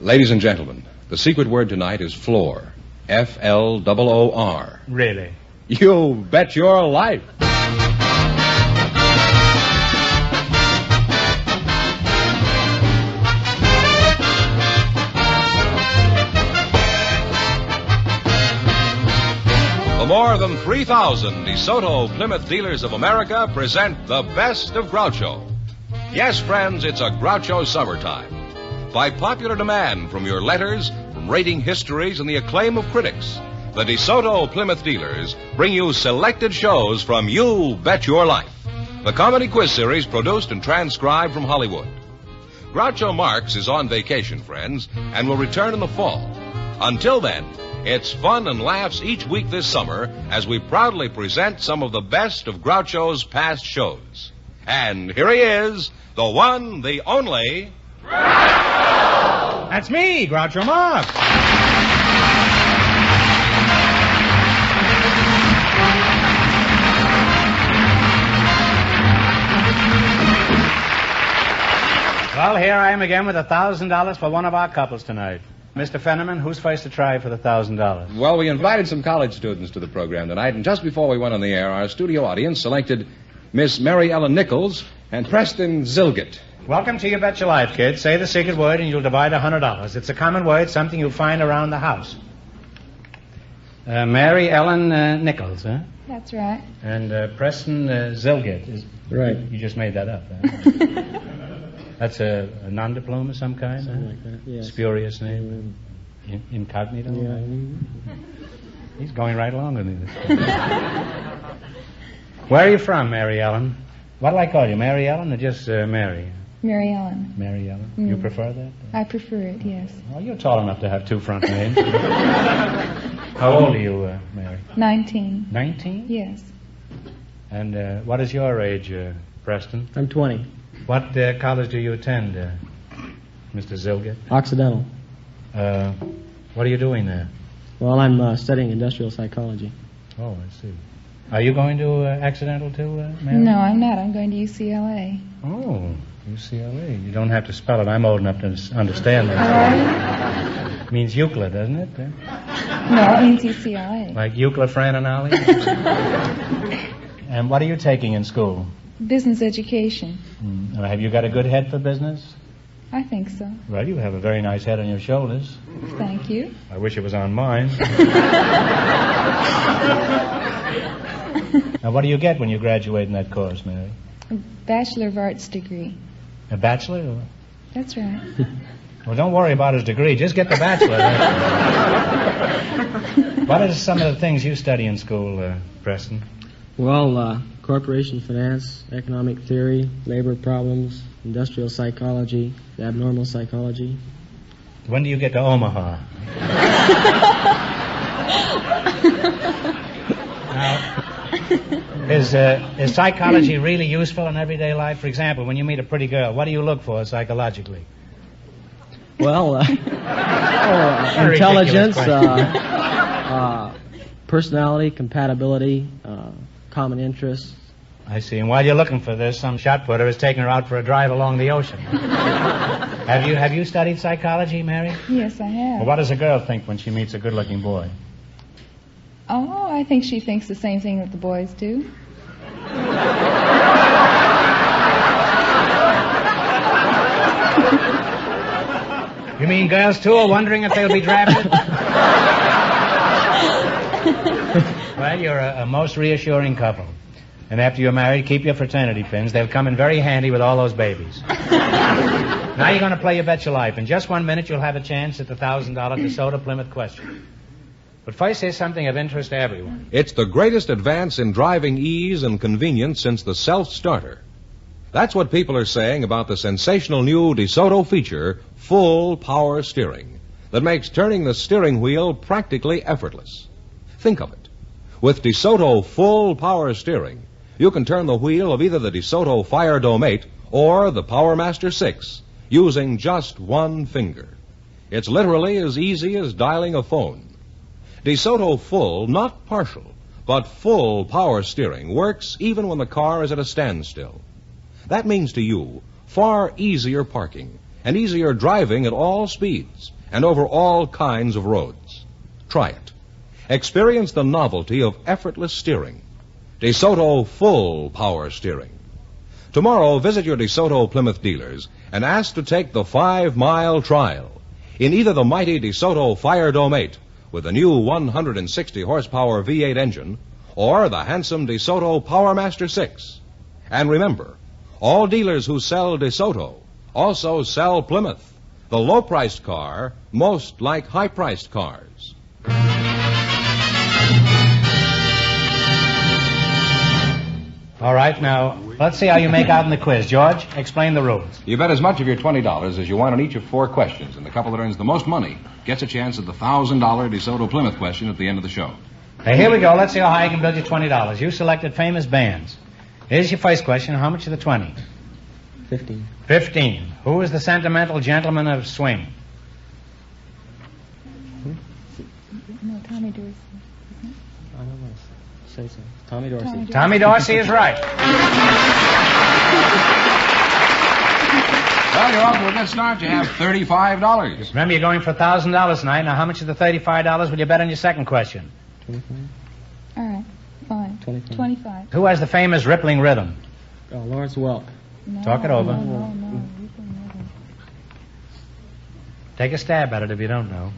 Ladies and gentlemen, the secret word tonight is floor. Floor. Really? You bet your life. The more than 3,000 DeSoto Plymouth dealers of America present the best of Groucho. Yes, friends, it's a Groucho summertime. By popular demand from your letters, from rating histories, and the acclaim of critics, the DeSoto Plymouth dealers bring you selected shows from You Bet Your Life, the comedy quiz series produced and transcribed from Hollywood. Groucho Marx is on vacation, friends, and will return in the fall. Until then, it's fun and laughs each week this summer as we proudly present some of the best of Groucho's past shows. And here he is, the one, the only... That's me, Groucho Marx. Well, here I am again with $1,000 for one of our couples tonight. Mr. Fenneman, who's first to try for the $1,000? Well, we invited some college students to the program tonight, and just before we went on the air, our studio audience selected Miss Mary Ellen Nichols and Preston Zilgett. Welcome to You Bet Your Life, kids. Say the secret word and you'll divide $100. It's a common word, something you'll find around the house. Mary Ellen Nichols, huh? That's right. And Preston Zilgett. Right. You just made that up, huh? That's a non-diploma of some kind? Something like that, yes. Spurious name? Incognito? Yeah. He's going right along with me. Where are you from, Mary Ellen? What'll I call you, Mary Ellen or just Mary? Mary Ellen. Mary Ellen. You prefer that? I prefer it, yes. Oh, you're tall enough to have two front names. How old are you, Mary? 19. 19? Yes. And what is your age, Preston? I'm 20. What college do you attend, Mr. Zilgett? Occidental. What are you doing there? Well, I'm studying industrial psychology. Oh, I see. Are you going to Occidental too, Mary? No, I'm not. I'm going to UCLA. Oh, UCLA. You don't have to spell it. I'm old enough to understand that. Are It means Euclid, doesn't it? you? No, it means UCLA. Like Euclid, Fran, and Ollie? And what are you taking in school? Business education. Have you got a good head for business? I think so. Well, you have a very nice head on your shoulders. Thank you. I wish it was on mine. Now, what do you get when you graduate in that course, Mary? A Bachelor of Arts degree. A bachelor? Or... That's right. Well, don't worry about his degree. Just get the bachelor. What are some of the things you study in school, Preston? Well, corporation finance, economic theory, labor problems, industrial psychology, abnormal psychology. When do you get to Omaha? Now, is psychology really useful in everyday life? For example, when you meet a pretty girl, what do you look for psychologically? Well, intelligence, personality, compatibility, common interests. I see. And while you're looking for this, some shot putter is taking her out for a drive along the ocean. Have you studied psychology, Mary? Yes, I have. Well, what does a girl think when she meets a good-looking boy? Oh, I think she thinks the same thing that the boys do. You mean girls, too, are wondering if they'll be drafted? Well, you're a most reassuring couple. And after you're married, keep your fraternity pins. They'll come in very handy with all those babies. Now you're going to play You Bet Your Life. In just 1 minute, you'll have a chance at the $1,000 DeSoto Plymouth question. But first, here's something of interest to everyone. It's the greatest advance in driving ease and convenience since the self-starter. That's what people are saying about the sensational new DeSoto feature, Full Power Steering, that makes turning the steering wheel practically effortless. Think of it. With DeSoto Full Power Steering, you can turn the wheel of either the DeSoto Fire Dome 8 or the PowerMaster 6 using just one finger. It's literally as easy as dialing a phone. DeSoto Full, not partial, but full power steering works even when the car is at a standstill. That means to you far easier parking, and easier driving at all speeds and over all kinds of roads. Try it. Experience the novelty of effortless steering. DeSoto Full Power Steering. Tomorrow, visit your DeSoto Plymouth dealers and ask to take the 5-mile trial in either the mighty DeSoto Fire Dome 8 with the new 160 horsepower V8 engine or the handsome DeSoto PowerMaster 6. And remember, all dealers who sell DeSoto also sell Plymouth, the low-priced car most like high-priced cars. All right, now, let's see how you make out in the quiz. George, explain the rules. You bet as much of your $20 as you want on each of 4 questions, and the couple that earns the most money gets a chance at the $1,000 DeSoto Plymouth question at the end of the show. Hey, here we go. Let's see how high you can build your $20. You selected famous bands. Here's your first question. How much of the 20? 15. 15. Who is the sentimental gentleman of swing? No, Tommy Dorsey. I don't know. Say so. Tommy Dorsey. Tommy Dorsey is right. Well, you're off to a good start. You have $35. Remember, you're going for $1,000 tonight. Now, how much of the $35 will you bet on your second question? 25. All right, fine. 25. 25. Who has the famous rippling rhythm? Oh, Lawrence Welk. No, Talk it over. No. Take a stab at it if you don't know.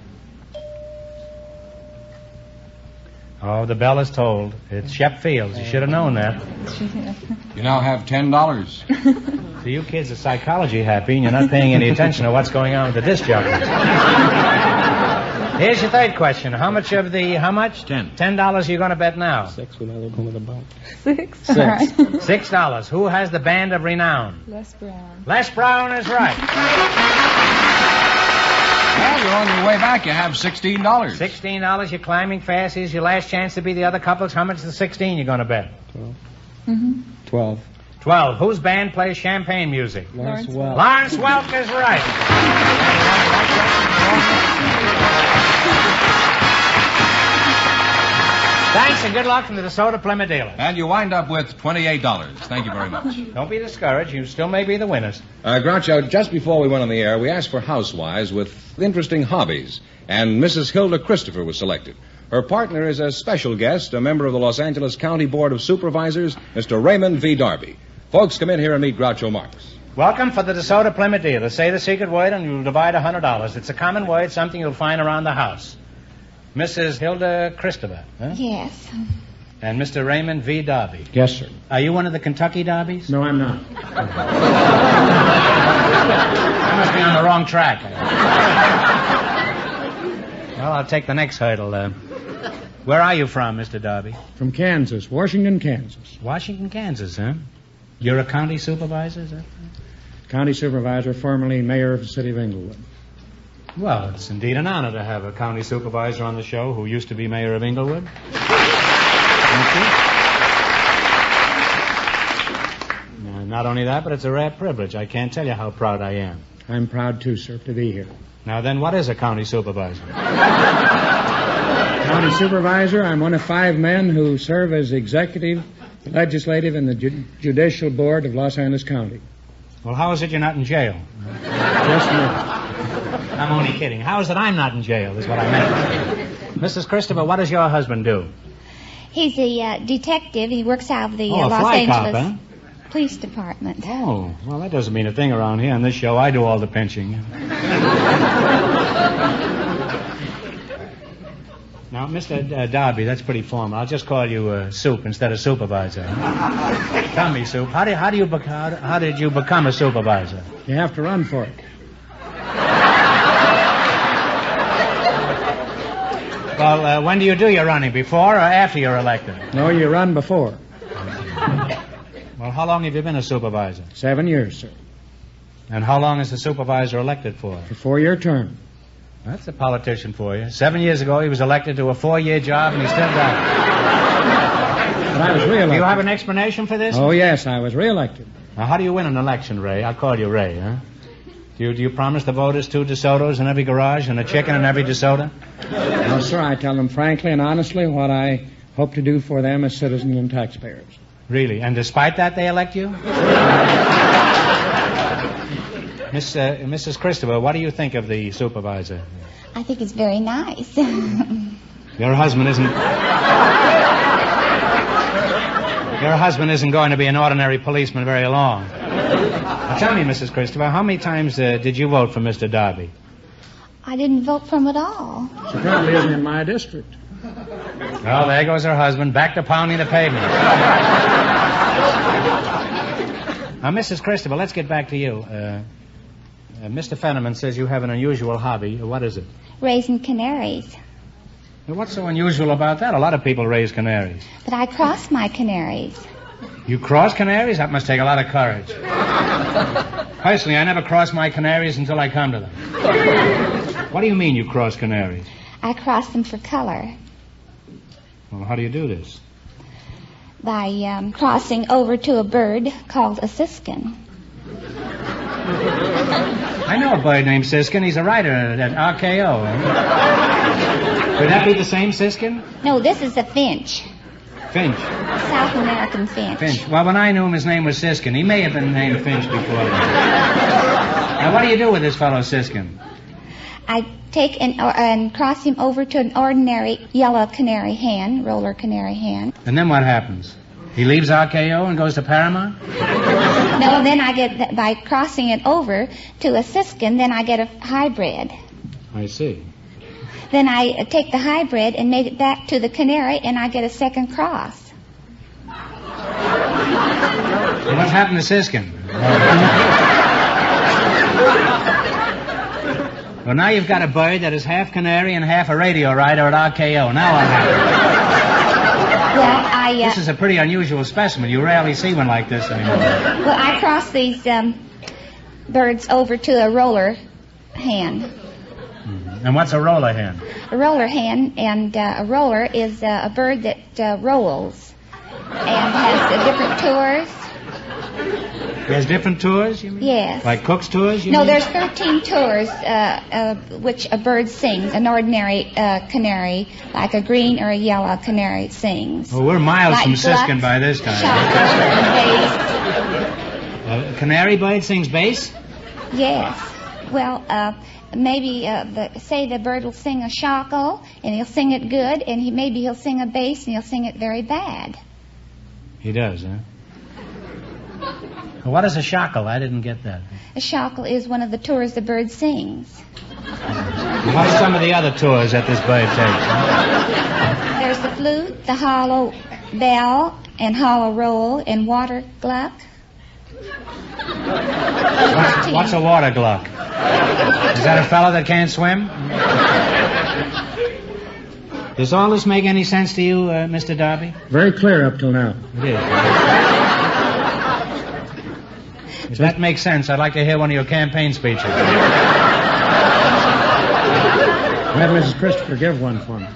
Oh, the bell is tolled. It's Shep Fields. You should have known that. You now have $10. So you kids are psychology happy, and you're not paying any attention to what's going on with the disc jockeys. Here's your third question. How much? 10. $10 you're going to bet now. 6. We might as well go with the bump. 6. 6. All right. $6. Who has the band of renown? Les Brown. Les Brown is right. Well, you're on your way back. You have $16. $16. You're climbing fast. Here's your last chance to be the other couples. How much is the 16 you're going to bet? 12. Mm-hmm. 12. 12. Whose band plays champagne music? Lawrence Welk. Welk. Lawrence Welk is right. Thanks and good luck from the DeSoto Plymouth dealer. And you wind up with $28. Thank you very much. Don't be discouraged. You still may be the winners. Groucho, just before we went on the air, we asked for housewives with interesting hobbies, and Mrs. Hilda Christopher was selected. Her partner is a special guest, a member of the Los Angeles County Board of Supervisors, Mr. Raymond V. Darby. Folks, come in here and meet Groucho Marx. Welcome for the DeSoto Plymouth dealer. Say the secret word and you'll divide $100. It's a common word, something you'll find around the house. Mrs. Hilda Christopher, huh? Yes. And Mr. Raymond V. Darby. Yes, sir. Are you one of the Kentucky Darbies? No, I'm not. I must be on the wrong track. Well, I'll take the next hurdle. Where are you from, Mr. Darby? From Kansas, Washington, Kansas. Washington, Kansas, huh? You're a county supervisor, is that? County supervisor, formerly mayor of the city of Inglewood. Well, it's indeed an honor to have a county supervisor on the show who used to be mayor of Inglewood. Thank you. Not only that, but it's a rare privilege. I can't tell you how proud I am. I'm proud, too, sir, to be here. Now then, what is a county supervisor? County supervisor, I'm one of 5 men who serve as executive, legislative, and the judicial board of Los Angeles County. Well, how is it you're not in jail? Just me. I'm only kidding. How is it I'm not in jail, is what I meant. Mrs. Christopher, what does your husband do? He's a detective. He works out of the a Los fly Angeles cop, huh? Police Department. Oh, well, that doesn't mean a thing around here. On this show, I do all the pinching. Now, Mr. Darby, that's pretty formal. I'll just call you Soup instead of supervisor. Tell me, Soup, how did you become a supervisor? You have to run for it. Well, when do you do your running? Before or after you're elected? No, you run before. Well, how long have you been a supervisor? 7 years, sir. And how long is the supervisor elected for? A 4-year term. That's a politician for you. 7 years ago, he was elected to a 4-year job, and he still got it. But I was reelected. Do you have an explanation for this? Oh, yes, I was reelected. Now, how do you win an election, Ray? I'll call you Ray, huh? Do you promise the voters 2 DeSotos in every garage and a chicken in every DeSoto? No, sir, I tell them frankly and honestly what I hope to do for them as citizens and taxpayers. Really? And despite that, they elect you? Mrs. Christopher, what do you think of the supervisor? I think it's very nice. Your husband isn't going to be an ordinary policeman very long. Now, tell me, Mrs. Christopher, how many times did you vote for Mr. Darby? I didn't vote for him at all. She probably isn't in my district. Well, there goes her husband, back to pounding the pavement. Now, Mrs. Christopher, let's get back to you. Mr. Fenneman says you have an unusual hobby. What is it? Raising canaries. Well, what's so unusual about that? A lot of people raise canaries. But I cross my canaries. You cross canaries? That must take a lot of courage. Personally, I never cross my canaries until I come to them. What do you mean you cross canaries? I cross them for color. Well, how do you do this? By crossing over to a bird called a siskin. I know a bird named Siskin. He's a writer at RKO. Could that be the same Siskin? No, this is a finch. Finch. South American finch. Finch. Well, when I knew him, his name was Siskin. He may have been named Finch before that. Now, what do you do with this fellow Siskin? I take and cross him over to an ordinary yellow canary hen, roller canary hen. And then what happens? He leaves RKO and goes to Paramount? No, then I get, by crossing it over to a siskin, then I get a hybrid. I see. Then I take the hybrid and make it back to the canary, and I get a second cross. Well, what's happened to Siskin? Well, now you've got a bird that is half canary and half a radio writer at RKO. Now what happens? Well, This is a pretty unusual specimen. You rarely see one like this anymore. Well, I cross these birds over to a roller hen. Mm-hmm. And what's a roller hen? A roller hen, and a roller is a bird that rolls and has different tours. There's different tours, you mean? Yes. Like Cook's tours, you No, mean? there's 13 tours which a bird sings. An ordinary canary, like a green or a yellow canary, sings. Well, we're miles Like from Siskin gluck, by this time. shuckle, and A canary bird sings bass? bass. Yes. Well, maybe say the bird will sing a shackle, and he'll sing it good, and maybe he'll sing a bass, and he'll sing it very bad. He does, huh? What is a shackle? I didn't get that. A shackle is one of the tours the bird sings. What are some of the other tours that this bird takes? There's the flute, the hollow bell, and hollow roll, and water gluck. What's a water gluck? Is that a fellow that can't swim? Does all this make any sense to you, Mr. Darby? Very clear up till now. It is. If that makes sense, I'd like to hear one of your campaign speeches. Let Mrs. Christopher give one for me.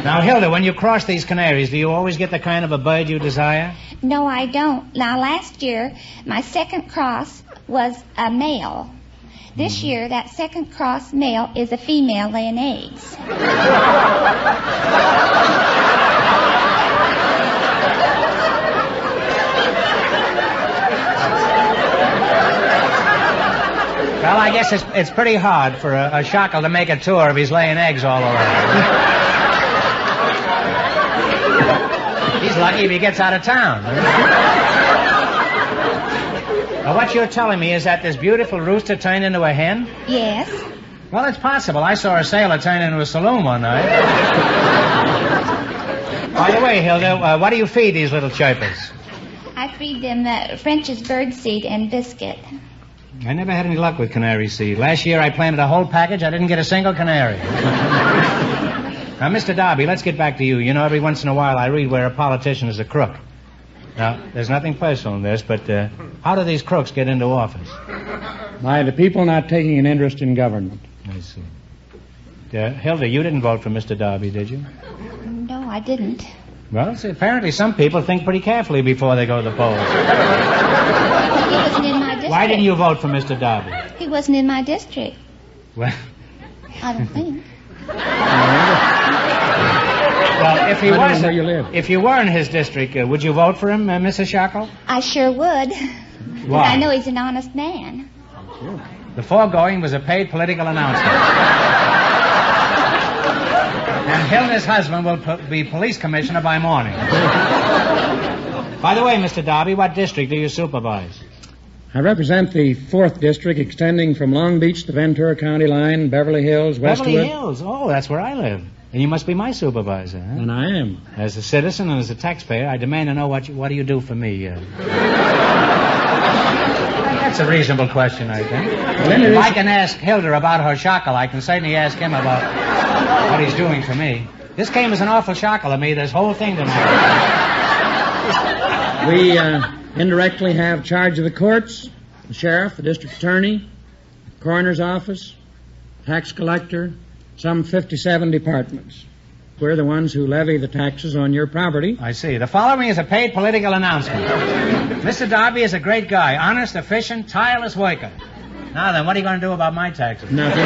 Now, Hilda, when you cross these canaries, do you always get the kind of a bird you desire? No, I don't. Now, last year, my second cross was a male. This year, that second cross male is a female laying eggs. Well, I guess it's pretty hard for a shackle to make a tour if he's laying eggs all around. He's lucky if he gets out of town. Now, what you're telling me is that this beautiful rooster turned into a hen? Yes. Well, it's possible. I saw a sailor turn into a saloon one night. By the way, Hilda, what do you feed these little chirpers? I feed them French's birdseed and biscuit. I never had any luck with canary seed. Last year I planted a whole package. I didn't get a single canary. Now, Mr. Darby, let's get back to you. You know, every once in a while I read where a politician is a crook. Now, there's nothing personal in this, but how do these crooks get into office? By the people not taking an interest in government. I see. Hilda, you didn't vote for Mr. Darby, did you? No, I didn't. Well, see, apparently some people think pretty carefully before they go to the polls. He wasn't in my district. Why didn't you vote for Mr. Darby? He wasn't in my district. Well, I don't think. well, if he I don't know wasn't, where you live. if you were in his district, would you vote for him, Mrs. Shackle? I sure would. Why? I know he's an honest man. The foregoing was a paid political announcement. And Hilda's husband will be police commissioner by morning. By the way, Mr. Darby, what district do you supervise? I represent the 4th District, extending from Long Beach to Ventura County line, Beverly Hills, Westwood. Beverly Hills. Oh, that's where I live. And you must be my supervisor, huh? And I am. As a citizen and as a taxpayer, I demand to know what do you do for me? That's a reasonable question, I think. If I can ask Hilda about her shackle, I can certainly ask him about what he's doing for me. This came as an awful shackle to me, this whole thing tonight. We indirectly have charge of the courts, the sheriff, the district attorney, coroner's office, tax collector, some 57 departments. We're the ones who levy the taxes on your property. I see. The following is a paid political announcement. Mr. Darby is a great guy, honest, efficient, tireless worker. Now then, what are you going to do about my taxes? Nothing.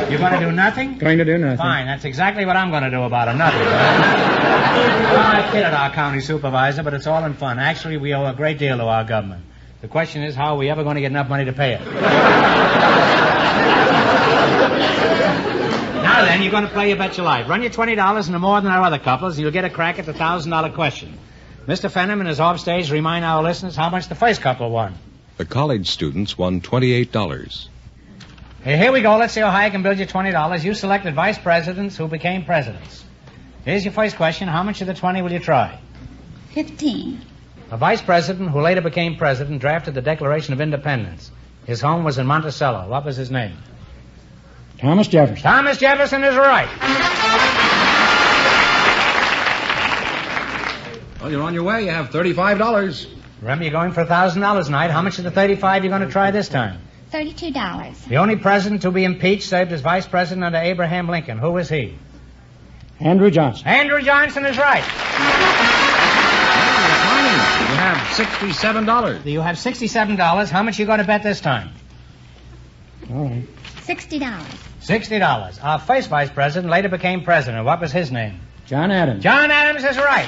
You're going to do nothing? Going to do nothing. Fine, that's exactly what I'm going to do about them, nothing. Well, I kidded our county supervisor, but it's all in fun. Actually, we owe a great deal to our government. The question is, how are we ever going to get enough money to pay it? Now then, you're going to play You Bet Your Life. Run your $20 into more than our other couples, and you'll get a crack at the $1,000 question. Mr. Fenham and his offstage remind our listeners how much the first couple won. The college students won $28. Hey, here we go. Let's see how high I can build you $20. You selected vice presidents who became presidents. Here's your first question. How much of the 20 will you try? 15. A vice president who later became president drafted the Declaration of Independence. His home was in Monticello. What was his name? Thomas Jefferson. Thomas Jefferson is right. Well, you're on your way. You have $35. Remember, you're going for $1,000 tonight. How much of the 35 you're going to try this time? $32. The only president to be impeached served as vice president under Abraham Lincoln. Who was he? Andrew Johnson. Andrew Johnson is right. You have $67. You have $67. How much are you going to bet this time? All right. $60. $60. Our first vice president later became president. What was his name? John Adams. John Adams is right.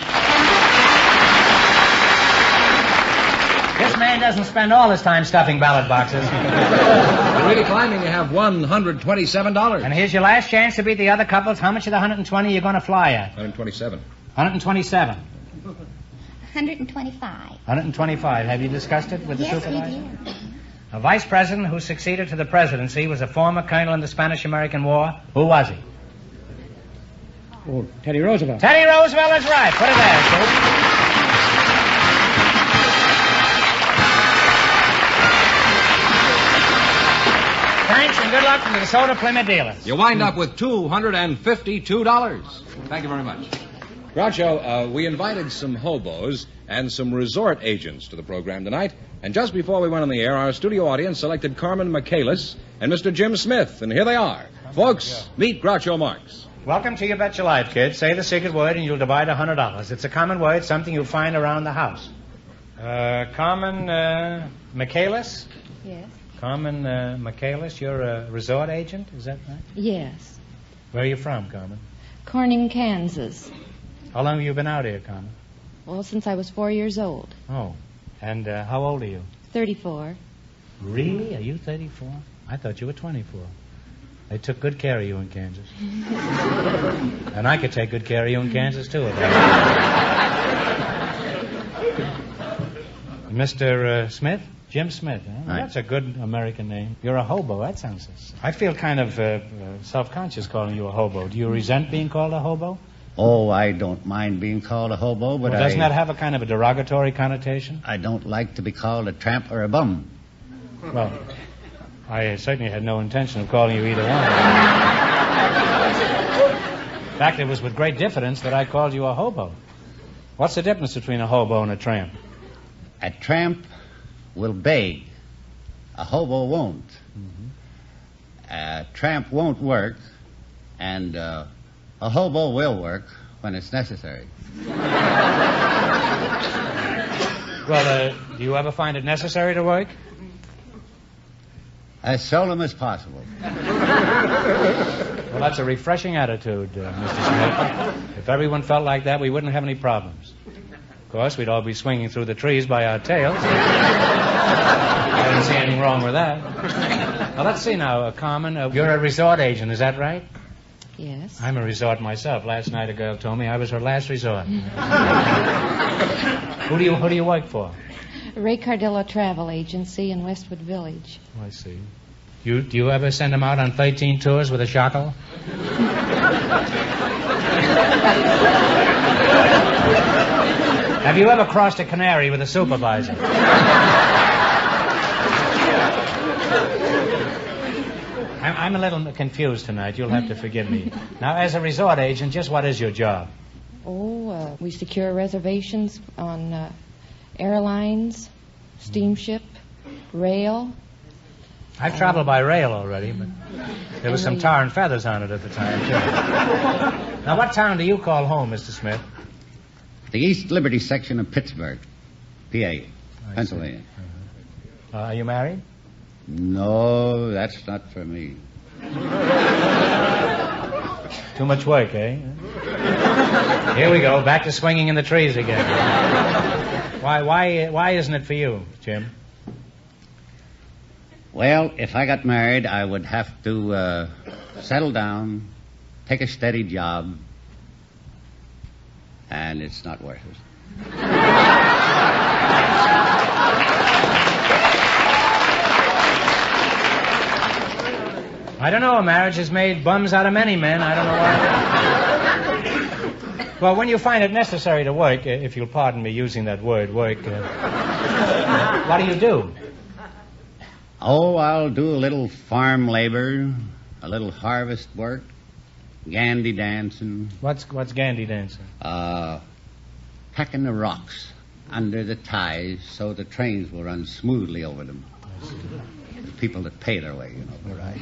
This man doesn't spend all his time stuffing ballot boxes. You're really climbing. You have $127. And here's your last chance to beat the other couples. How much of the 120 are you going to fly at? 127. 127. 125. 125. Have you discussed it with the Yes, supervisor? we did. A vice president who succeeded to the presidency was a former colonel in the Spanish-American War. Who was he? Oh, Teddy Roosevelt. Teddy Roosevelt is right. Put it there, Scoop. Thanks and good luck to the DeSoto Plymouth dealers. You wind up with $252. Thank you very much. Groucho, we invited some hobos and some resort agents to the program tonight. And just before we went on the air, our studio audience selected Carmen Michaelis and Mr. Jim Smith. And here they are. Folks, meet Groucho Marx. Welcome to You Bet Your Life, kids. Say the secret word and you'll divide $100. It's a common word, something you'll find around the house. Carmen Michaelis? Yes. Carmen Michaelis, you're a resort agent, is that right? Yes. Where are you from, Carmen? Corning, Kansas. How long have you been out here, Carmen? Well, since I was 4 years old. Oh, and how old are you? 34. Really? Are you 34? I thought you were 24. They took good care of you in Kansas. And I could take good care of you in Kansas, too. Mr. Smith? Jim Smith, huh? Right. That's a good American name. You're a hobo. That sounds... I feel kind of self-conscious calling you a hobo. Do you resent being called a hobo? Oh, I don't mind being called a hobo, but Well, doesn't that have a kind of a derogatory connotation? I don't like to be called a tramp or a bum. Well, I certainly had no intention of calling you either one. In fact, it was with great diffidence that I called you a hobo. What's the difference between a hobo and a tramp? A tramp will beg. A hobo won't. Mm-hmm. A tramp won't work, and a hobo will work when it's necessary. Well, do you ever find it necessary to work? As seldom as possible. Well, that's a refreshing attitude, Mr. Smith. If everyone felt like that, we wouldn't have any problems. Of course, we'd all be swinging through the trees by our tails. I don't see anything wrong with that. Well, let's see now, Carmen. You're a resort agent, is that right? Yes. I'm a resort myself. Last night a girl told me I was her last resort. Who do you work for? Ray Cardillo Travel Agency in Westwood Village. Oh, I see. Do you ever send them out on 13 tours with a shackle? Have you ever crossed a canary with a supervisor? I'm a little confused tonight. You'll have to forgive me. Now, as a resort agent, just what is your job? We secure reservations on airlines, steamship, rail. I've traveled by rail already, but there was some tar and feathers on it at the time, too. Now, what town do you call home, Mr. Smith? The East Liberty section of Pittsburgh, PA, Pennsylvania. Are you married? No, that's not for me. Too much work, eh? Here we go, back to swinging in the trees again. Why isn't it for you, Jim? Well, if I got married, I would have to settle down, take a steady job, and it's not worth it. I don't know. Marriage has made bums out of many men. I don't know why. Well, when you find it necessary to work, if you'll pardon me using that word, work, what do you do? Oh, I'll do a little farm labor, a little harvest work, gandy dancing. What's gandy dancing? Packing the rocks under the ties so the trains will run smoothly over them. The people that pay their way, you know. Right.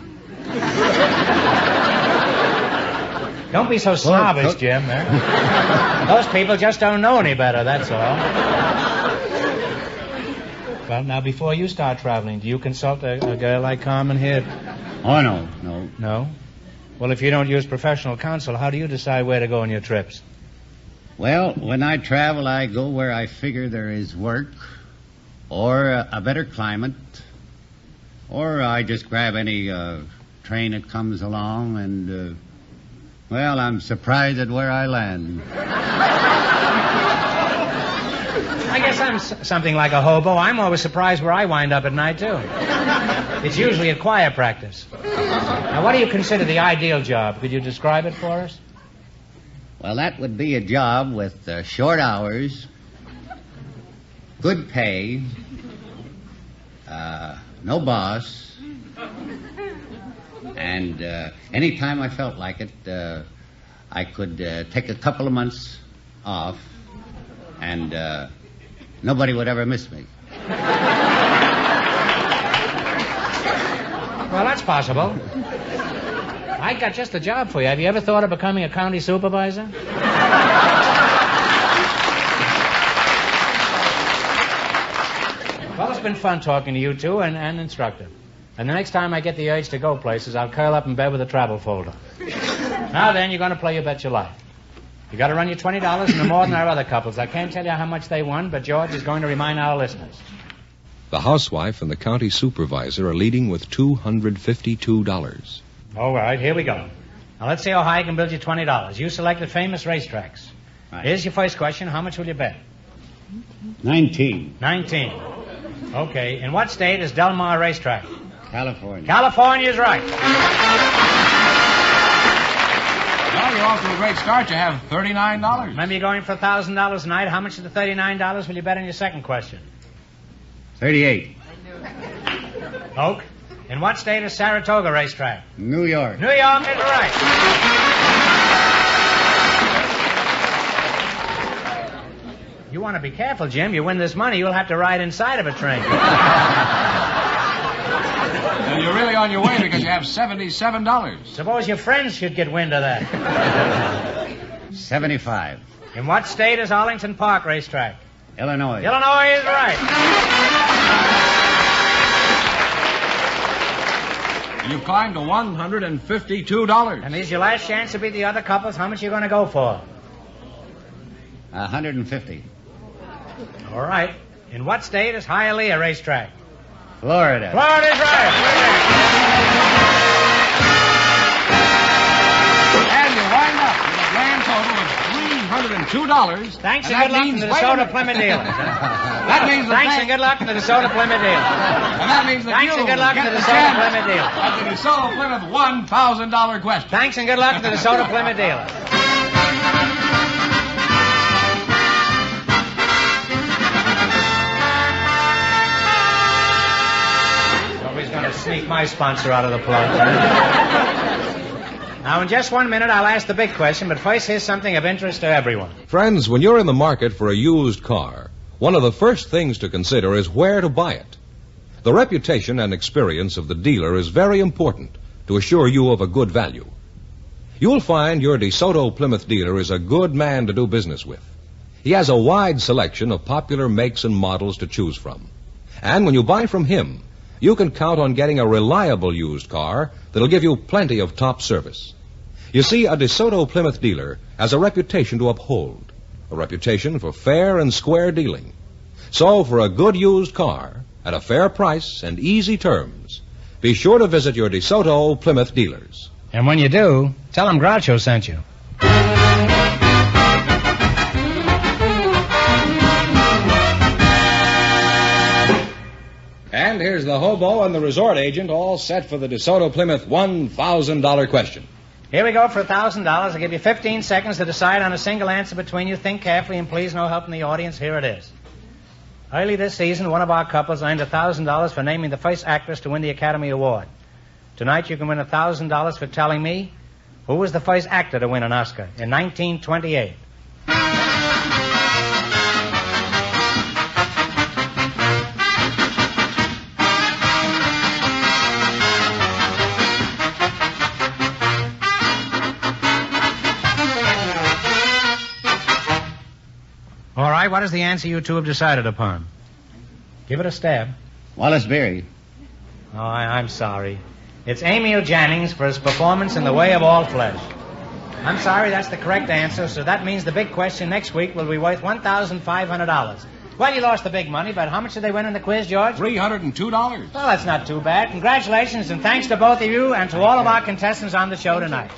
Don't be so snobbish, Jim. Those people just don't know any better, that's all. Well, now, before you start traveling, do you consult a girl like Carmen here? Oh, no. No? Well, if you don't use professional counsel, how do you decide where to go on your trips? Well, when I travel, I go where I figure there is work or a better climate, or I just grab any train that comes along and, well, I'm surprised at where I land. I guess I'm something like a hobo. I'm always surprised where I wind up at night, too. It's usually at choir practice. Now, what do you consider the ideal job? Could you describe it for us? Well, that would be a job with short hours, good pay, no boss, and any time I felt like it, I could take a couple of months off, and nobody would ever miss me. Well, that's possible. I got just the job for you. Have you ever thought of becoming a county supervisor? Well, it's been fun talking to you two and instructive. And the next time I get the urge to go places, I'll curl up in bed with a travel folder. Now then, you're going to play You Bet Your Life. You got to run your $20 no more than our other couples. I can't tell you how much they won, but George is going to remind our listeners. The housewife and the county supervisor are leading with $252. All right, here we go. Now, let's see how high I can build you $20. You selected famous racetracks. Right. Here's your first question. How much will you bet? 19. 19. Okay. In what state is Del Mar Racetrack? California. California's right. Well, you're off to a great start. You have $39. Remember, you're going for $1,000 a night. How much of the $39 will you bet on your second question? 38. Oak. In what state is Saratoga Racetrack? New York. New York is right. You want to be careful, Jim. You win this money, you'll have to ride inside of a train. And you're really on your way because you have $77. Suppose your friends should get wind of that. 75. In what state is Arlington Park Racetrack? Illinois. Illinois is right. You've climbed to $152. And this is your last chance to beat the other couples. How much are you going to go for? 150. All right. In what state is Hialeah racetrack? Florida. Florida's right. And you wind up with a grand total of $302. Thanks and that good luck to means- the wait a DeSoto minute. Plymouth dealers. That means the Thanks bank- and good luck to the DeSoto Plymouth dealers. And that means that Thanks you and good luck to get the the DeSoto chance Plymouth dealers. at the DeSoto Plymouth $1,000 question. Thanks and good luck to the DeSoto Plymouth dealers. Nobody's going to sneak my sponsor out of the plug. Now, in just 1 minute, I'll ask the big question, but first, here's something of interest to everyone. Friends, when you're in the market for a used car, one of the first things to consider is where to buy it. The reputation and experience of the dealer is very important to assure you of a good value. You'll find your DeSoto Plymouth dealer is a good man to do business with. He has a wide selection of popular makes and models to choose from. And when you buy from him, you can count on getting a reliable used car that'll give you plenty of top service. You see, a DeSoto Plymouth dealer has a reputation to uphold, a reputation for fair and square dealing. So, for a good used car at a fair price and easy terms, be sure to visit your DeSoto Plymouth dealers. And when you do, tell them Groucho sent you. And here's the hobo and the resort agent all set for the DeSoto Plymouth $1,000 question. Here we go for $1,000. I'll give you 15 seconds to decide on a single answer between you. Think carefully, and please no help from the audience. Here it is. Early this season, one of our couples earned $1,000 for naming the first actress to win the Academy Award. Tonight, you can win $1,000 for telling me who was the first actor to win an Oscar in 1928. All right, what is the answer you two have decided upon? Give it a stab. Wallace Beery. Oh, I'm sorry. It's Emil Jannings for his performance in The Way of All Flesh. I'm sorry, that's the correct answer, so that means the big question next week will be worth $1,500. Well, you lost the big money, but how much did they win in the quiz, George? $302. Well, that's not too bad. Congratulations, and thanks to both of you and to all of our contestants on the show tonight.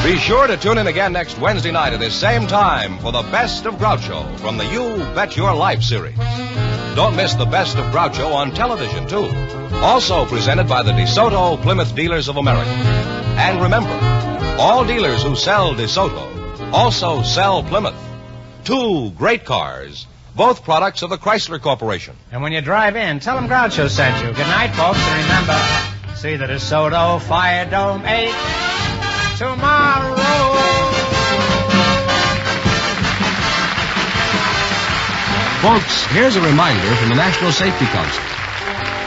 Be sure to tune in again next Wednesday night at this same time for the Best of Groucho from the You Bet Your Life series. Don't miss the Best of Groucho on television, too. Also presented by the DeSoto Plymouth Dealers of America. And remember, all dealers who sell DeSoto also sell Plymouth. Two great cars, both products of the Chrysler Corporation. And when you drive in, tell them Groucho sent you. Good night, folks, and remember, see the DeSoto Fire Dome 8 tomorrow. Folks, here's a reminder from the National Safety Council.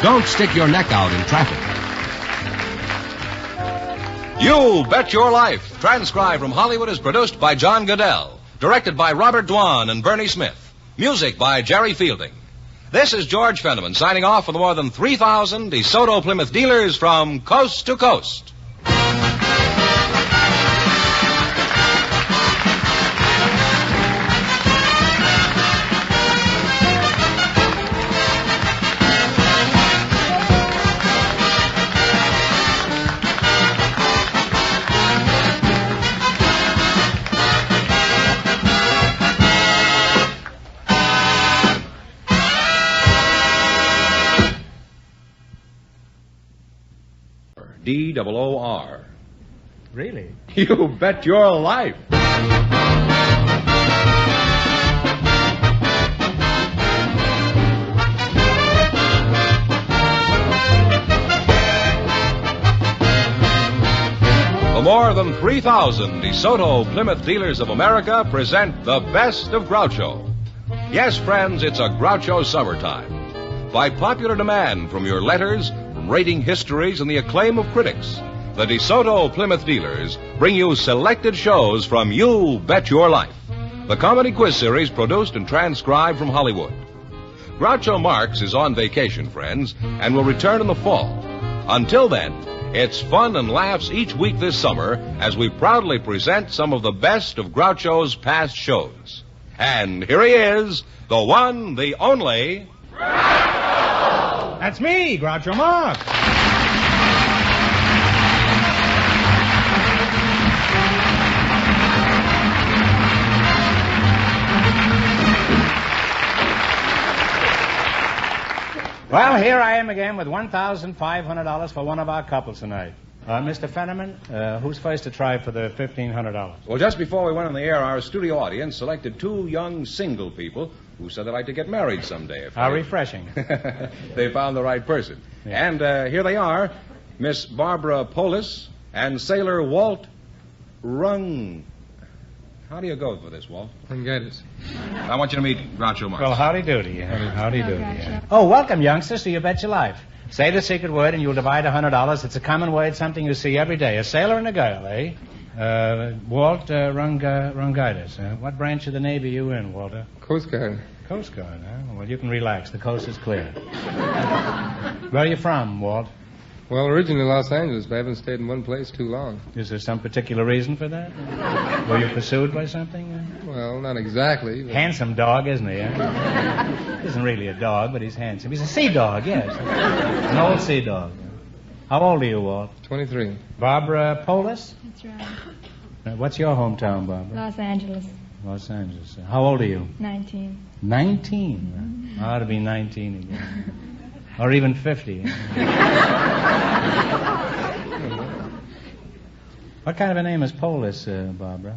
Don't stick your neck out in traffic. You Bet Your Life, transcribed from Hollywood, is produced by John Goodell, directed by Robert Dwan and Bernie Smith, music by Jerry Fielding. This is George Fenneman signing off for the more than 3,000 DeSoto Plymouth dealers from coast to coast. D-O-O-R. Really? You bet your life. The more than 3,000 DeSoto Plymouth Dealers of America present the Best of Groucho. Yes, friends, it's a Groucho summertime. By popular demand from your letters, from rating histories, and the acclaim of critics, the DeSoto Plymouth Dealers bring you selected shows from You Bet Your Life, the comedy quiz series produced and transcribed from Hollywood. Groucho Marx is on vacation, friends, and will return in the fall. Until then, it's fun and laughs each week this summer as we proudly present some of the best of Groucho's past shows. And here he is, the one, the only... That's me, Groucho Marx. Well, here I am again with $1,500 for one of our couples tonight. Mr. Fenneman, who's first to try for the $1,500? Well, just before we went on the air, our studio audience selected two young single people who said they'd like to get married someday. How refreshing. They found the right person. Yeah. And here they are, Miss Barbara Polis and Sailor Walt Rung. How do you go for this, Walt? Rungatus. I want you to meet Groucho Marx. Well, howdy doody. Howdy doody. Oh, welcome, youngsters, to You Bet Your Life. Say the secret word and you'll divide $100. It's a common word, something you see every day. A sailor and a girl, eh? Walt Rungatus. What branch of the Navy are you in, Walter? Coast Guard. Coast Guard, huh? Well, you can relax. The coast is clear. Where are you from, Walt? Well, originally Los Angeles, but I haven't stayed in one place too long. Is there some particular reason for that? Were you pursued by something? Well, not exactly. But... Handsome dog, isn't he? He isn't really a dog, but he's handsome. He's a sea dog, yes. An old sea dog. How old are you, Walt? 23. Barbara Polis? That's right. What's your hometown, Barbara? Los Angeles. Los Angeles. How old are you? 19. 19? I ought to be 19 again. Or even 50. What kind of a name is Polis, Barbara?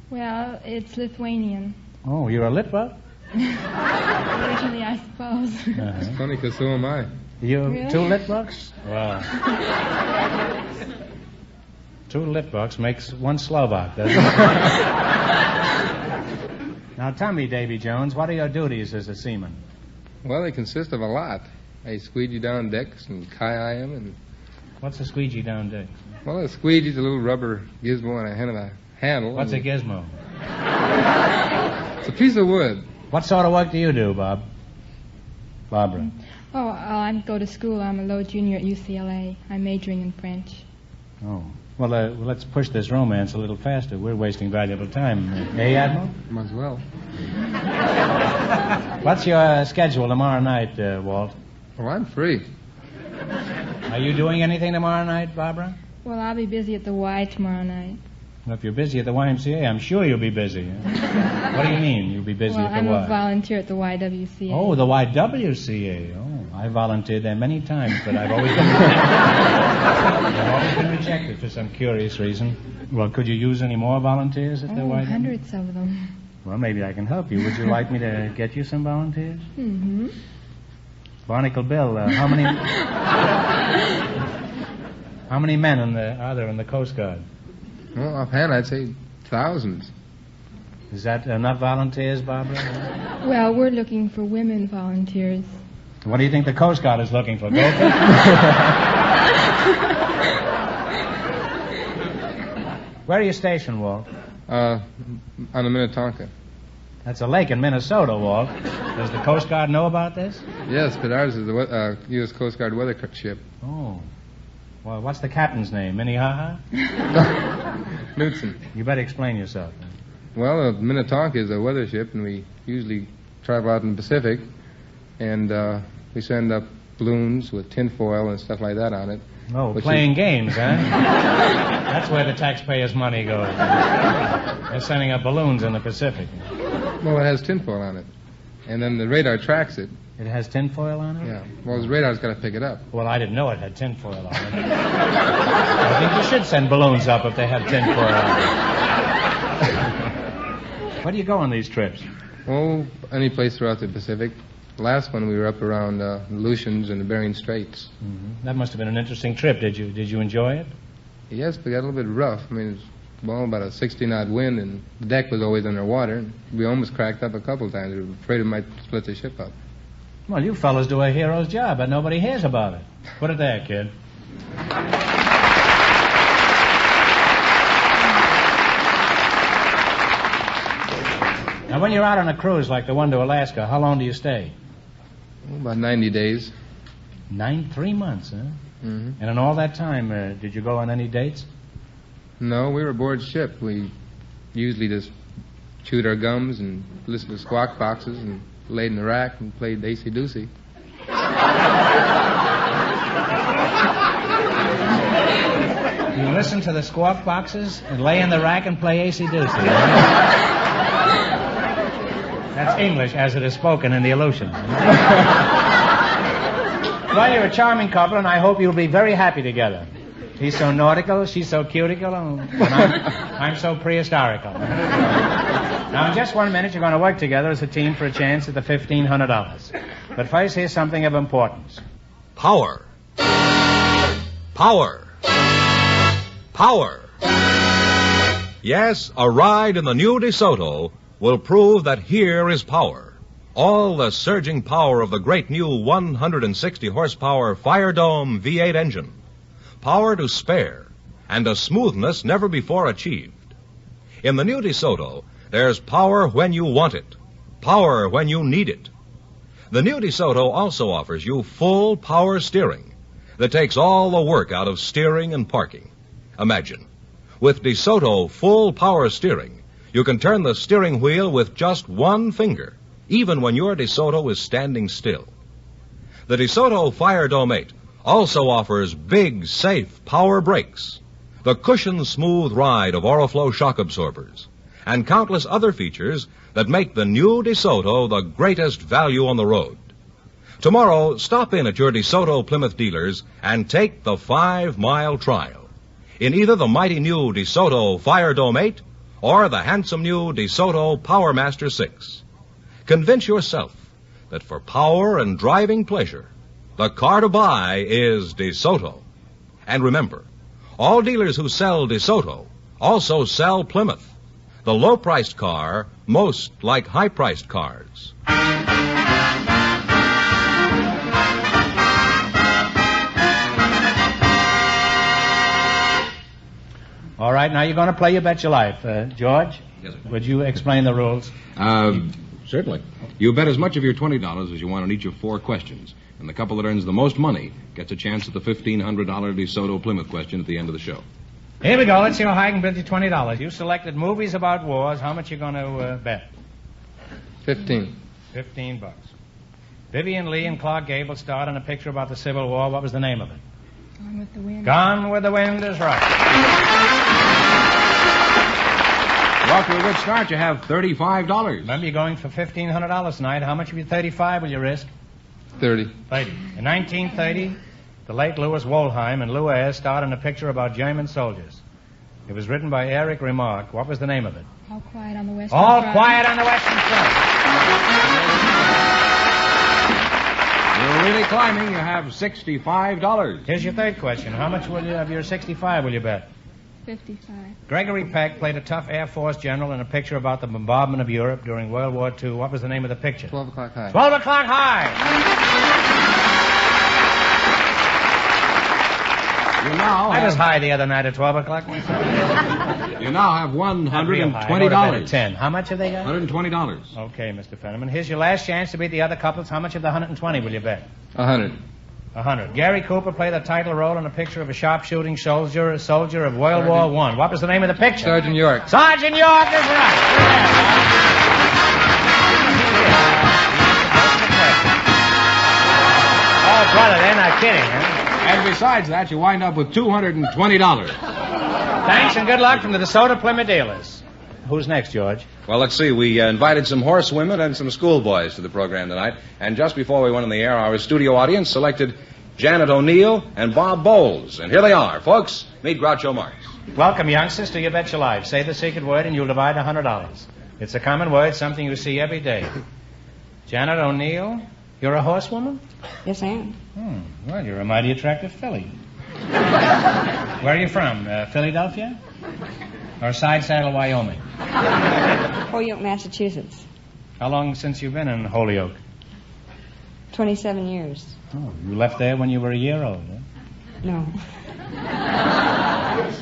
Well, it's Lithuanian. Oh, you're a Litva? Originally, I suppose. It's funny because so am I. You Really? 2 Litvaks? Wow. 2 Litvaks makes 1 Slovak, doesn't it? Now, tell me, Davy Jones, what are your duties as a seaman? Well, they consist of a lot. I squeegee down decks and kai them and... What's a squeegee down deck? Well, a squeegee's a little rubber gizmo on a end of a handle. What's a gizmo? It's a piece of wood. What sort of work do you do, Barbara? Oh, I go to school. I'm a low junior at UCLA. I'm majoring in French. Oh. Well, let's push this romance a little faster. We're wasting valuable time. Eh, Admiral? Might as well. What's your schedule tomorrow night, Walt? Oh, I'm free. Are you doing anything tomorrow night, Barbara? Well, I'll be busy at the Y tomorrow night. Well, if you're busy at the YMCA, I'm sure you'll be busy. What do you mean, you'll be busy Well, at the I'm Y? a volunteer at the YWCA. Oh, the YWCA. Oh, I volunteered there many times, but I've always been rejected for some curious reason. Well, could you use any more volunteers at the YWCA? Hundreds of them. Well, maybe I can help you. Would you like me to get you some volunteers? Mm-hmm. Barnacle Bill, how many men are there in the Coast Guard? Well, offhand, I'd say thousands. Is that enough volunteers, Barbara? Well, we're looking for women volunteers. What do you think the Coast Guard is looking for? Goldfish? Where are you stationed, Walt? On the Minnetonka. That's a lake in Minnesota, Walt. Does the Coast Guard know about this? Yes, but ours is the U.S. Coast Guard weather ship. Oh. Well, what's the captain's name? Minnehaha? Knudsen. You better explain yourself. Well, the Minnetonka is a weather ship, and we usually travel out in the Pacific, and we send up balloons with tinfoil and stuff like that on it. Oh, playing games, huh? That's where the taxpayers' money goes. They're sending up balloons in the Pacific. Well, it has tinfoil on it, and then the radar tracks it. It has tinfoil on it? Yeah. Well, the radar's got to pick it up. Well, I didn't know it had tinfoil on it. I think you should send balloons up if they have tinfoil on it. Where do you go on these trips? Oh, any place throughout the Pacific. Last one we were up around Aleutians and the Bering Straits. Mm-hmm. That must have been an interesting trip. Did you enjoy it? Yes, but it got a little bit rough. I mean, it was about a 60-knot wind, and the deck was always underwater. And we almost cracked up a couple times. We were afraid it might split the ship up. Well, you fellas do a hero's job, but nobody hears about it. Put it there, kid. Now, when you're out on a cruise like the one to Alaska, how long do you stay? About 90 days. 3 months, huh? Mm-hmm. And in all that time, did you go on any dates? No, we were aboard ship. We usually just chewed our gums and listened to squawk boxes and laid in the rack and played AC-doocy. You listen to the squawk boxes and lay in the rack and play AC-doocy. That's English as it is spoken in the Aleutians. Well, you're a charming couple, and I hope you'll be very happy together. He's so nautical, she's so cutical, and I'm so prehistorical. Now, in just 1 minute, you're going to work together as a team for a chance at the $1,500. But first, here's something of importance. Power. Power. Power. Yes, a ride in the new DeSoto will prove that here is power. All the surging power of the great new 160 horsepower Firedome V8 engine. Power to spare, and a smoothness never before achieved. In the new DeSoto, there's power when you want it, power when you need it. The new DeSoto also offers you full power steering that takes all the work out of steering and parking. Imagine, with DeSoto full power steering, you can turn the steering wheel with just one finger, even when your DeSoto is standing still. The DeSoto Firedome 8 also offers big, safe power brakes, the cushion-smooth ride of Oriflow shock absorbers, and countless other features that make the new DeSoto the greatest value on the road. Tomorrow, stop in at your DeSoto Plymouth dealers and take the 5-mile trial in either the mighty new DeSoto Firedome 8 or the handsome new DeSoto PowerMaster 6. Convince yourself that for power and driving pleasure, the car to buy is DeSoto. And remember, all dealers who sell DeSoto also sell Plymouth, the low-priced car most like high-priced cars. All right, now you're going to play You Bet Your Life. George? Yes, sir. Would you explain the rules? Certainly. You bet as much of your $20 as you want on each of 4 questions. And the couple that earns the most money gets a chance at the $1,500 DeSoto Plymouth question at the end of the show. Here we go. Let's see how high I can bet you $20. You selected movies about wars. How much you going to bet? 15. $15. Vivian Lee and Clark Gable starred in a picture about the Civil War. What was the name of it? Gone with the Wind. Gone with the Wind is right. Well, off to a good start. You have $35. Remember, you're going for $1,500 tonight. How much of your $35 will you risk? 30. 30. In 1930, the late Louis Wollheim and Lou Ayres starred in a picture about German soldiers. It was written by Eric Remarque. What was the name of it? All Quiet on the Western All Front. Quiet on the Western Front. You're really climbing. You have $65. Here's your third question. How much of your 65 will you bet? 55. Gregory Peck played a tough Air Force general in a picture about the bombardment of Europe during World War II. What was the name of the picture? 12 o'clock high. 12 o'clock high. You now I was have, high the other night at 12 o'clock. you now have Not real high. I would've bet at $120. 10. How much have they got? $120. Okay, Mr. Fenneman. Here's your last chance to beat the other couples. How much of the 120 will you bet? 100. 100. Gary Cooper played the title role in a picture of a sharpshooting soldier of World War I. What was the name of the picture? Sergeant York. Sergeant York is right. Oh, brother, they're not kidding, huh? And besides that, you wind up with $220. Thanks and good luck from the DeSoto Plymouth dealers. Who's next, George? Well, let's see. We invited some horsewomen and some schoolboys to the program tonight. And just before we went on the air, our studio audience selected Janet O'Neill and Bob Bowles. And here they are, folks. Meet Groucho Marx. Welcome, youngsters, to You Bet Your Life. Say the secret word and you'll divide $100. It's a common word, something you see every day. Janet O'Neill, you're a horsewoman? Yes, I am. Well, you're a mighty attractive filly. Where are you from? Philadelphia? Or Side Saddle, Wyoming? Holyoke, Massachusetts. How long since you've been in Holyoke? 27 years. Oh, you left there when you were a year old, huh? No.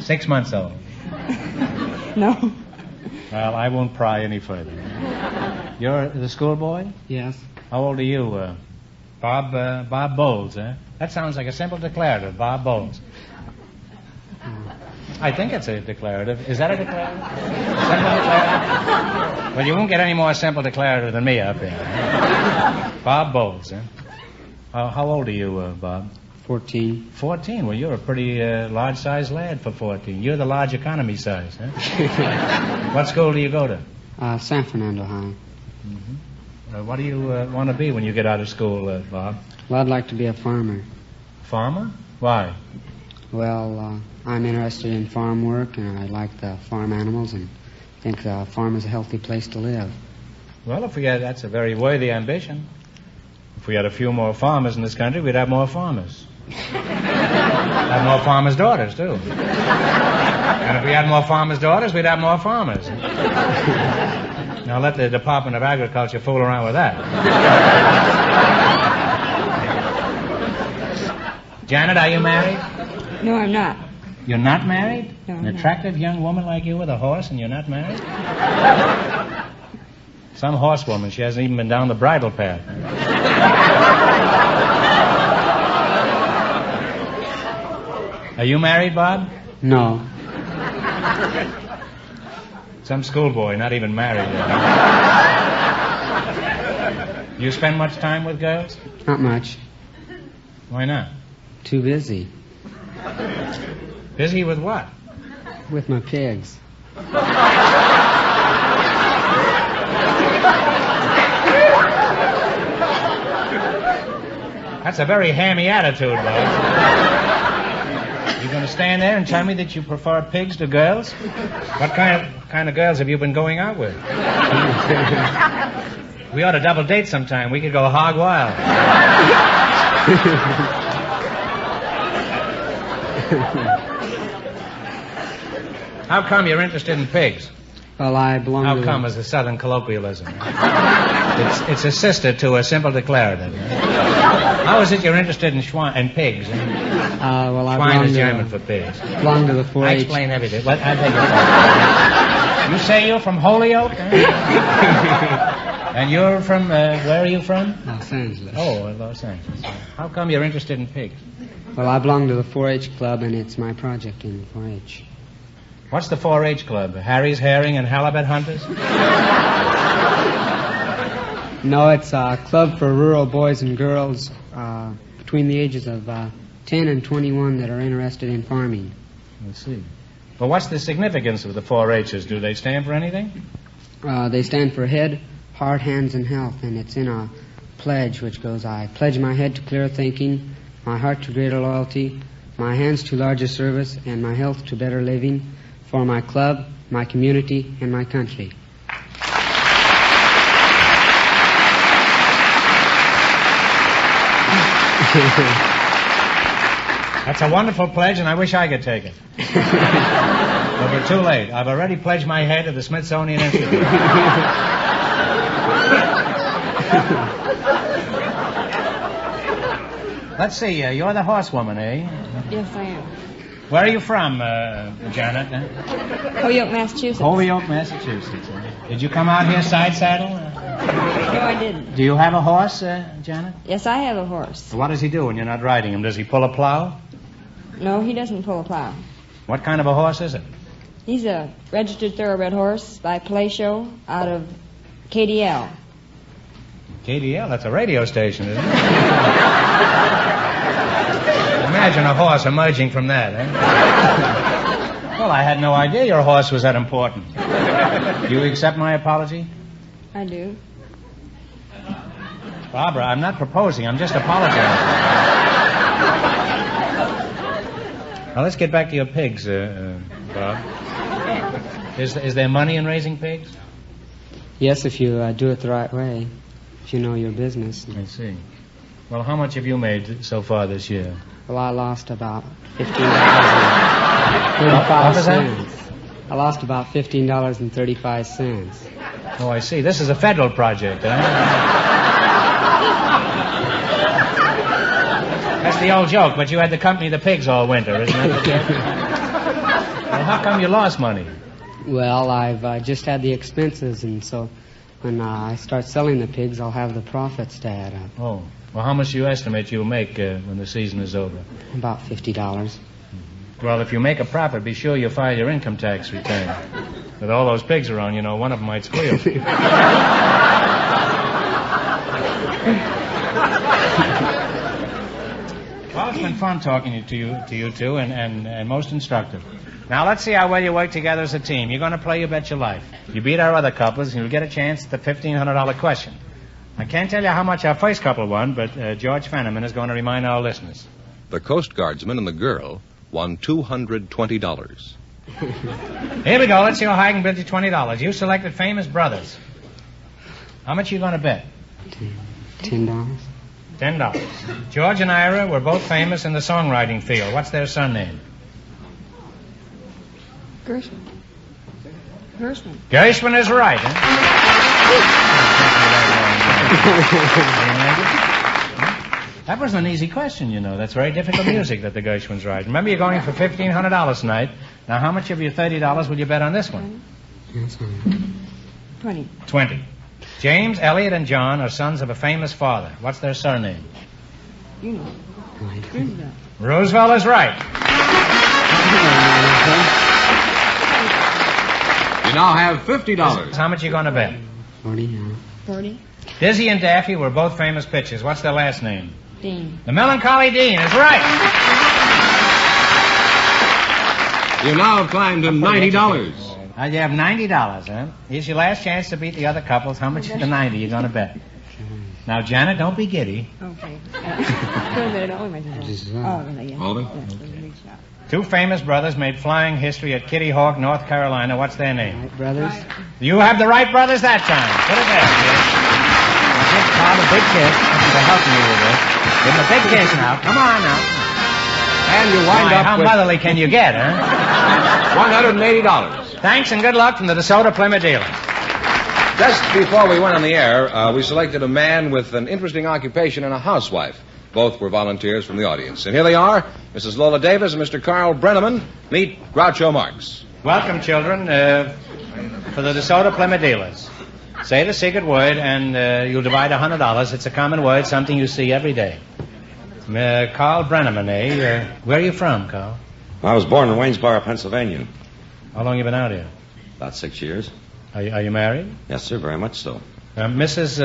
6 months old. No. Well, I won't pry any further. You're the schoolboy? Yes. How old are you, Bob Bowles, eh? That sounds like a simple declarative, Bob Bowles. I think it's a declarative. Is that a declarative? Simple declarative? Well, you won't get any more simple declarative than me up here. Bob Bowles, eh? How old are you, Bob? 14. 14? Well, you're a pretty large-sized lad for 14. You're the large economy size, huh? What school do you go to? San Fernando High. Mm-hmm. What do you want to be when you get out of school, Bob? Well, I'd like to be a farmer. Farmer? Why? Well, I'm interested in farm work, and I like the farm animals, and think the farm is a healthy place to live. Well, that's a very worthy ambition. If we had a few more farmers in this country, we'd have more farmers. Have more farmers' daughters, too. And if we had more farmers' daughters, we'd have more farmers. Now let the Department of Agriculture fool around with that. Janet, are you married? No, I'm not. You're not married? No, An I'm attractive young woman like you with a horse and you're not married? Some horsewoman, she hasn't even been down the bridle path. Are you married, Bob? No. Some schoolboy, not even married yet. You spend much time with girls? Not much. Why not? Too busy. Busy with what? With my pigs. That's a very hammy attitude, Bob. You going to stand there and tell me that you prefer pigs to girls? What kind of girls have you been going out with? We ought to double date sometime. We could go hog wild. How come you're interested in pigs? Well, I belong How to... come is a southern colloquialism. It's a sister to a simple declarative. How is it you're interested in pigs? well, I Schwein belong is to... German for pigs. belong to the 4-H... I explain everything. What? I beg your pardon. You say you're from Holyoke? And you're from, where are you from? Los Angeles. Oh, Los Angeles. How come you're interested in pigs? Well, I belong to the 4-H club, and it's my project in the 4-H. What's the 4-H club? Harry's Herring and Halibut Hunters? No, it's a club for rural boys and girls between the ages of 10 and 21 that are interested in farming. I see. Well, what's the significance of the 4-H's? Do they stand for anything? They stand for head, heart, hands, and health, and it's in a pledge which goes, I pledge my head to clear thinking, my heart to greater loyalty, my hands to larger service, and my health to better living, for my club, my community, and my country. That's a wonderful pledge, and I wish I could take it. But we're too late. I've already pledged my head to the Smithsonian Institute. Let's see, you're the horsewoman, eh? Yes, I am. Where are you from, Janet? Holyoke, Massachusetts. Holyoke, Massachusetts. Did you come out here side saddle? No, I didn't. Do you have a horse, Janet? Yes, I have a horse. What does he do when you're not riding him? Does he pull a plow? No, he doesn't pull a plow. What kind of a horse is it? He's a registered thoroughbred horse by Palacio out of KDL. KDL? That's a radio station, isn't it? Imagine a horse emerging from that, eh? Well, I had no idea your horse was that important. Do you accept my apology? I do. Barbara, I'm not proposing. I'm just apologizing. Now, let's get back to your pigs, Bob. Is there money in raising pigs? Yes, if you do it the right way. If you know your business. I see. Well, how much have you made so far this year? Well, I lost about $15.35. I lost about $15.35. Oh, I see. This is a federal project, eh? That's the old joke, but you had to accompany the pigs all winter, isn't it? Well, how come you lost money? Well, I've just had the expenses, and so when I start selling the pigs, I'll have the profits to add up. Oh. Well, how much do you estimate you'll make when the season is over? About $50. Well, if you make a profit, be sure you file your income tax return. With all those pigs around, you know, one of them might squeal. Well, it's been fun talking to you two, and most instructive. Now, let's see how well you work together as a team. You're going to play You Bet Your Life. You beat our other couples, and you'll get a chance at the $1,500 question. I can't tell you how much our first couple won, but George Fenneman is going to remind our listeners. The Coast Guardsman and the girl won $220. Here we go. Let's see how high I can bid you $20. You selected Famous Brothers. How much are you going to bet? $10. $10. George and Ira were both famous in the songwriting field. What's their son name? Gershwin. Gershwin is right, huh? That wasn't an easy question, you know. That's very difficult music that the Gershwins write. Remember, you're going for $1,500 tonight. Now, how much of your $30 will you bet on this one? 20. James, Elliot, and John are sons of a famous father. What's their surname? You know. Roosevelt. Roosevelt is right. You now have $50. How much are you going to bet? 40. Dizzy and Daffy were both famous pitchers. What's their last name? Dean. The Melancholy Dean is right. You now have climbed to $90. Now you have $90, huh? Here's your last chance to beat the other couples. How much of the 90 you going to bet? Now, Janet, don't be giddy. Okay. Alden? Two famous brothers made flying history at Kitty Hawk, North Carolina. What's their name? Wright brothers. You have the Wright brothers that time. Put it there, kid. Now give Todd a big kiss. They're helping you with this. Give him a big kiss now. Come on now. And you wind up how with motherly can you get, huh? $180. Thanks and good luck from the DeSoto Plymouth dealers. Just before we went on the air, we selected a man with an interesting occupation and a housewife. Both were volunteers from the audience. And here they are, Mrs. Lola Davis and Mr. Carl Brenneman. Meet Groucho Marx. Welcome, children, for the DeSoto Plymouth dealers. Say the secret word, and you'll divide $100. It's a common word, something you see every day. Carl Brenneman, eh? Where are you from, Carl? I was born in Waynesboro, Pennsylvania. How long you been out here? About 6 years. Are you married? Yes, sir, very much so. Mrs.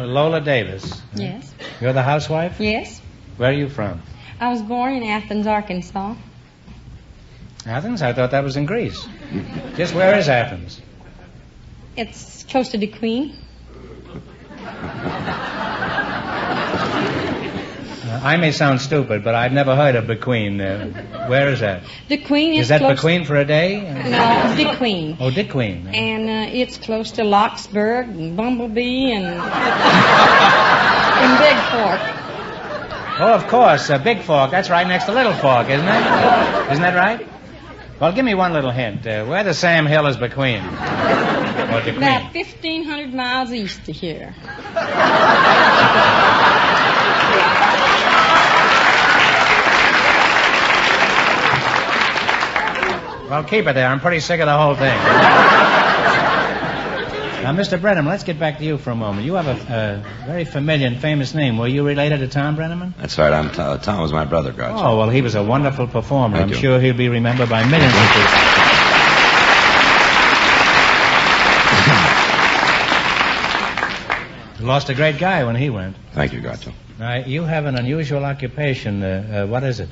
Lola Davis. Yes. You're the housewife? Yes. Where are you from? I was born in Athens, Arkansas. Athens? I thought that was in Greece. Just where is Athens? It's close to the Queen. I may sound stupid, but I've never heard of Bequeen. Where is that? The Queen is that close... Bequeen for a day? No, Dick Queen. Oh, Dick Queen. And it's close to Locksburg and Bumblebee and... and Big Fork. Oh, of course, Big Fork. That's right next to Little Fork, isn't it? Isn't that right? Well, give me one little hint. Where the Sam Hill is Bequeen? Or Dick Queen? About 1,500 miles east of here. Well, keep it there. I'm pretty sick of the whole thing. Now, Mr. Brenneman, let's get back to you for a moment. You have a very familiar and famous name. Were you related to Tom Brenneman? That's right. Tom was my brother, Groucho. Oh, well, he was a wonderful performer. Thank I'm you. sure he'll be remembered by millions of people. You lost a great guy when he went. Thank you, Groucho. Now, you have an unusual occupation. What is it?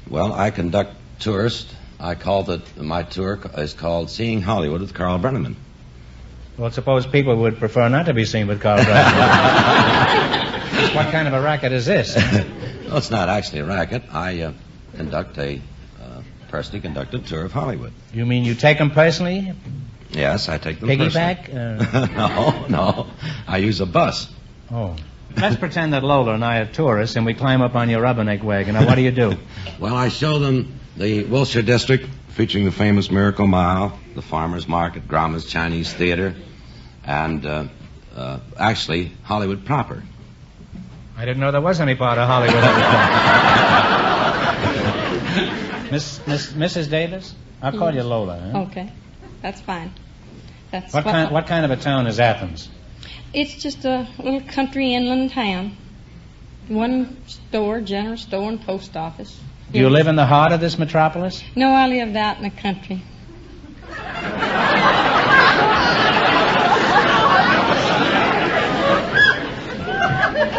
Well, I conduct tours. My tour is called Seeing Hollywood with Carl Brenneman. Well, suppose people would prefer not to be seen with Carl Brenneman. What kind of a racket is this? Well, it's not actually a racket. I personally conduct a tour of Hollywood. You mean you take them personally? Yes, I take them Piggyback? personally. No. I use a bus. Oh. Let's pretend that Lola and I are tourists and we climb up on your rubberneck wagon. Now, what do you do? Well, I show them the Wilshire District, featuring the famous Miracle Mile, the Farmers Market, Grauman's Chinese Theater, and actually Hollywood proper. I didn't know there was any part of Hollywood at the time. Mrs. Davis? I'll call you Lola. Huh? Okay. That's fine. What kind of a town is Athens? It's just a little country inland town. One store, general store, and post office. Do you live in the heart of this metropolis? No, I lived out in the country.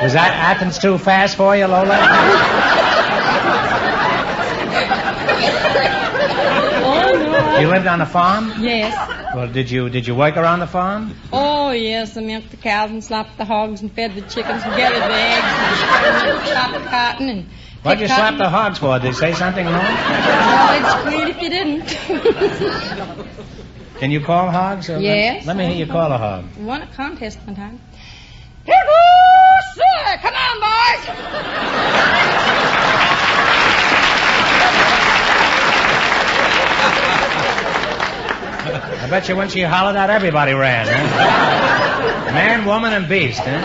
Was that Athens too fast for you, Lola? Oh, no. You lived on a farm? Yes. Well, did you work around the farm? Oh, yes. I milked the cows and slopped the hogs and fed the chickens and gathered the eggs and chopped the cotton and... What'd you slap the hogs for? Did they say something wrong? Well, they'd squeal if you didn't. Can you call hogs? Yes. Let me hear you call a hog. Won a contest one time. Here goes, sir! Come on, boys! I bet you when she hollered out, everybody ran, huh? Man, woman, and beast, huh?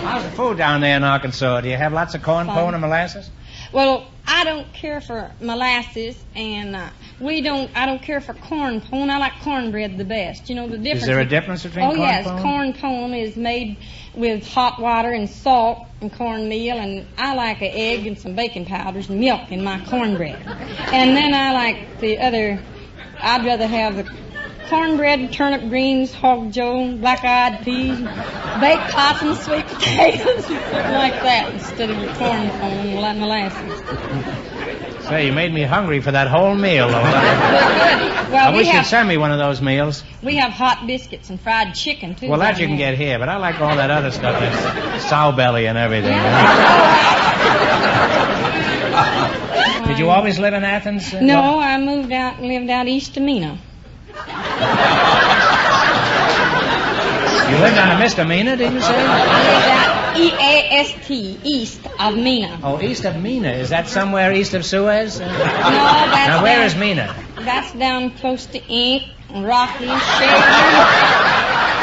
How's the food down there in Arkansas? Do you have lots of corn, pone, and molasses? Well, I don't care for molasses, and I don't care for corn pone. I like cornbread the best. You know the difference. Is there a difference between corn yes, pone? corn pone is made with hot water and salt and cornmeal, and I like an egg and some baking powders and milk in my cornbread. And then I like the other. I'd rather have the cornbread, turnip greens, hog joe, black-eyed peas, baked possum, sweet potatoes, like that, instead of your corn pone and molasses. Say, you made me hungry for that whole meal, Lola. Well, I wish you'd send me one of those meals. We have hot biscuits and fried chicken, too. Well, that you can get here, but I like all that other stuff. That's sow belly and everything. Did you always live in Athens? No, I moved out and lived out east of Mena. You lived on a misdemeanor, did you say? I lived out E-A-S-T, east of Mena. Oh, east of Mena. Is that somewhere east of Suez? No, that's Now, where down, is Mena? That's down close to Ink, and Rocky, Sherry,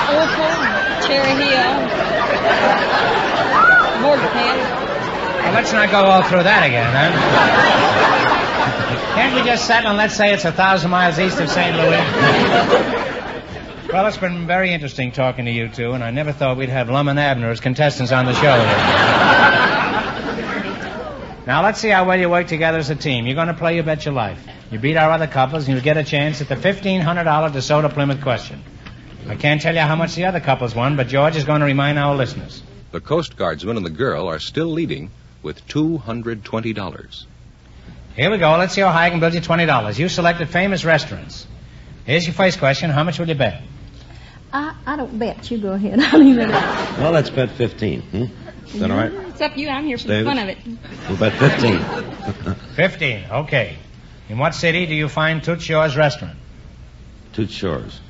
Opal, Cherry Hill, Bordertown. Well, let's not go all through that again, huh? Can't we just settle and let's say it's 1,000 miles east of St. Louis? Well, it's been very interesting talking to you two, and I never thought we'd have Lum and Abner as contestants on the show here. Now, let's see how well you work together as a team. You're going to play You Bet Your Life. You beat our other couples, and you'll get a chance at the $1,500 DeSoto Plymouth question. I can't tell you how much the other couples won, but George is going to remind our listeners. The Coast Guardsman and the girl are still leading with $220. Here we go. Let's see how high I can build you $20. You selected famous restaurants. Here's your first question. How much will you bet? I don't bet. You go ahead. I'll leave it out. Well, let's bet 15. Is that all right? It's up to you. I'm here for the David? fun of it. We'll bet 15. 15. Okay. In what city do you find Toots Shor's restaurant? Toots Shores.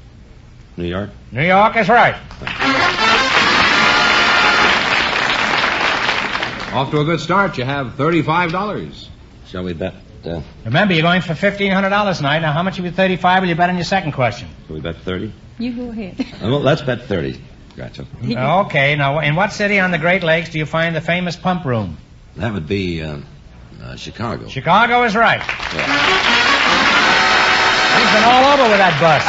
New York? New York is right. Off to a good start. You have $35. Shall we bet? Remember, you're going for $1,500 tonight. Now, how much of your 35 will you bet on your second question? Shall we bet 30? You go ahead. Well, let's bet 30. Gotcha. Okay. Now, in what city on the Great Lakes do you find the famous pump room? That would be Chicago. Chicago is right. Yeah. He's been all over with that bus.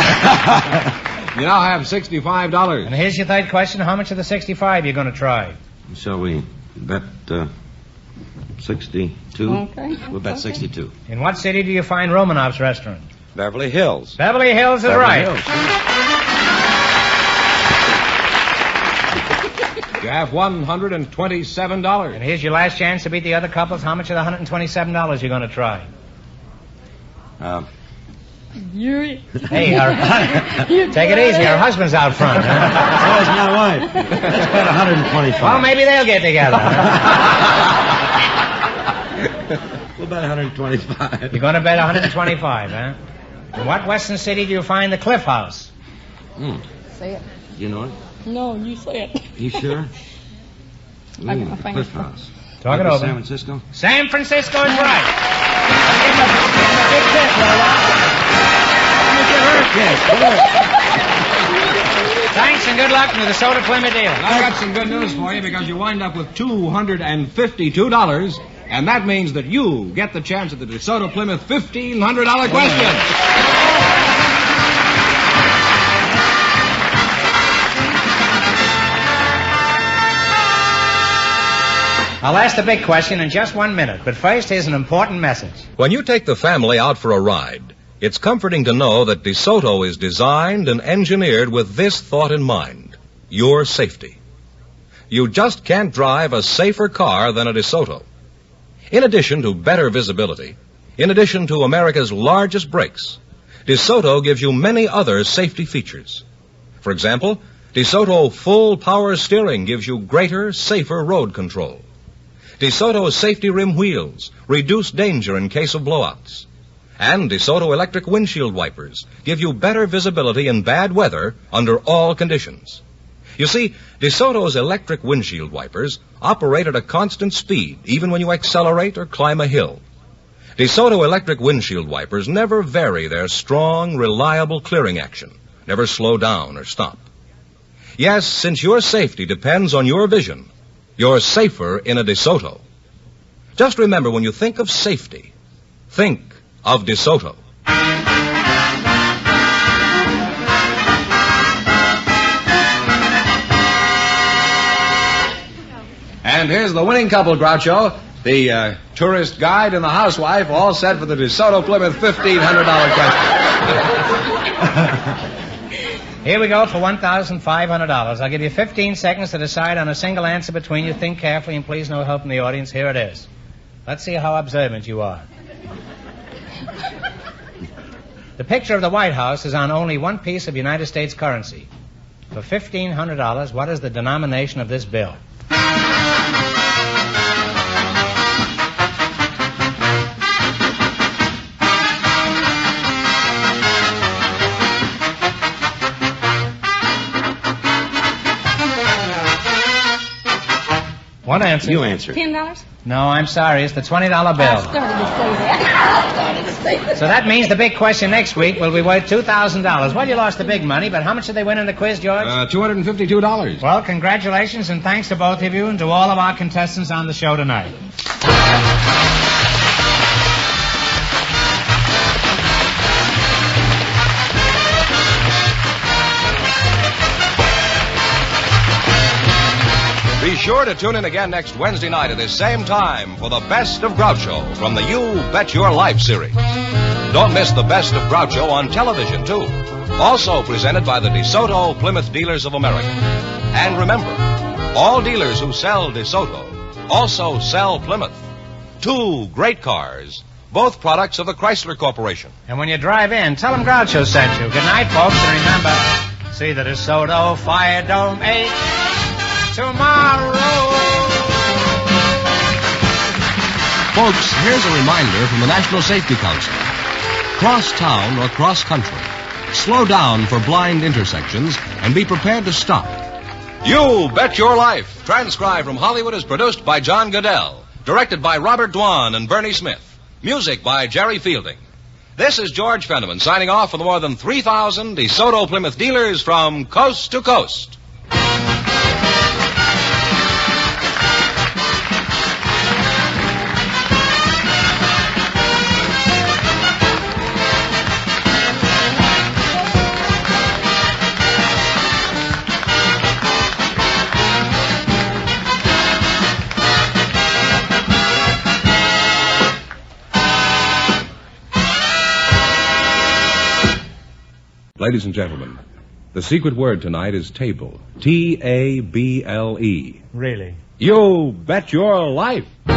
You now have $65. And here's your third question. How much of the 65 you're going to try? Shall we bet 62? Okay. We'll bet 62. In what city do you find Romanov's restaurant? Beverly Hills. Beverly Hills is Beverly right. Hills. You have $127. And here's your last chance to beat the other couples. How much of the $127 you're going to try? You. Hey, take it easy. Our husband's out front. Huh? So is my wife. Let's bet 125. Well, maybe they'll get together. We'll bet 125. You're going to bet 125, huh? In what western city do you find the Cliff House? Say it. You know it? No, you say it. You sure? I got my fingers Cliff House. Talk it Maybe over. San Francisco? San Francisco is right. Give him a big kiss, Lola. Thanks and good luck to the Soda Plymouth deal. I got some good news for you because you wind up with $252, and that means that you get the chance at the DeSoto Plymouth $1,500 question. I'll ask the big question in just 1 minute, but first, here's an important message. When you take the family out for a ride, it's comforting to know that DeSoto is designed and engineered with this thought in mind: your safety. You just can't drive a safer car than a DeSoto. In addition to better visibility, in addition to America's largest brakes, DeSoto gives you many other safety features. For example, DeSoto full power steering gives you greater, safer road control. DeSoto safety rim wheels reduce danger in case of blowouts. And DeSoto electric windshield wipers give you better visibility in bad weather under all conditions. You see, DeSoto's electric windshield wipers operate at a constant speed, even when you accelerate or climb a hill. DeSoto electric windshield wipers never vary their strong, reliable clearing action, never slow down or stop. Yes, since your safety depends on your vision, you're safer in a DeSoto. Just remember, when you think of safety, think of DeSoto. And here's the winning couple, Groucho. The tourist guide and the housewife, all set for the DeSoto Plymouth $1,500 question. Here we go for $1,500. I'll give you 15 seconds to decide on a single answer between you. Think carefully, and please no help from the audience. Here it is. Let's see how observant you are. The picture of the White House is on only one piece of United States currency. For $1,500, what is the denomination of this bill? One answer. You answer. $10? No, I'm sorry. It's the $20 bill. I started to say that. So that means the big question next week will be worth $2,000. Well, you lost the big money, but how much did they win in the quiz, George? $252. Well, congratulations and thanks to both of you and to all of our contestants on the show tonight. Be sure to tune in again next Wednesday night at this same time for the Best of Groucho from the You Bet Your Life series. Don't miss the Best of Groucho on television, too. Also presented by the DeSoto Plymouth Dealers of America. And remember, all dealers who sell DeSoto also sell Plymouth. Two great cars, both products of the Chrysler Corporation. And when you drive in, tell them Groucho sent you. Good night, folks, and remember, see the DeSoto Fire Dome 8 tomorrow. Folks, here's a reminder from the National Safety Council. Cross town or cross country. Slow down for blind intersections and be prepared to stop. You Bet Your Life, transcribed from Hollywood, is produced by John Goodell. Directed by Robert Dwan and Bernie Smith. Music by Jerry Fielding. This is George Fenneman signing off for the more than 3,000 DeSoto Plymouth dealers from coast to coast. Ladies and gentlemen, the secret word tonight is table. T-A-B-L-E. Really? You bet your life. The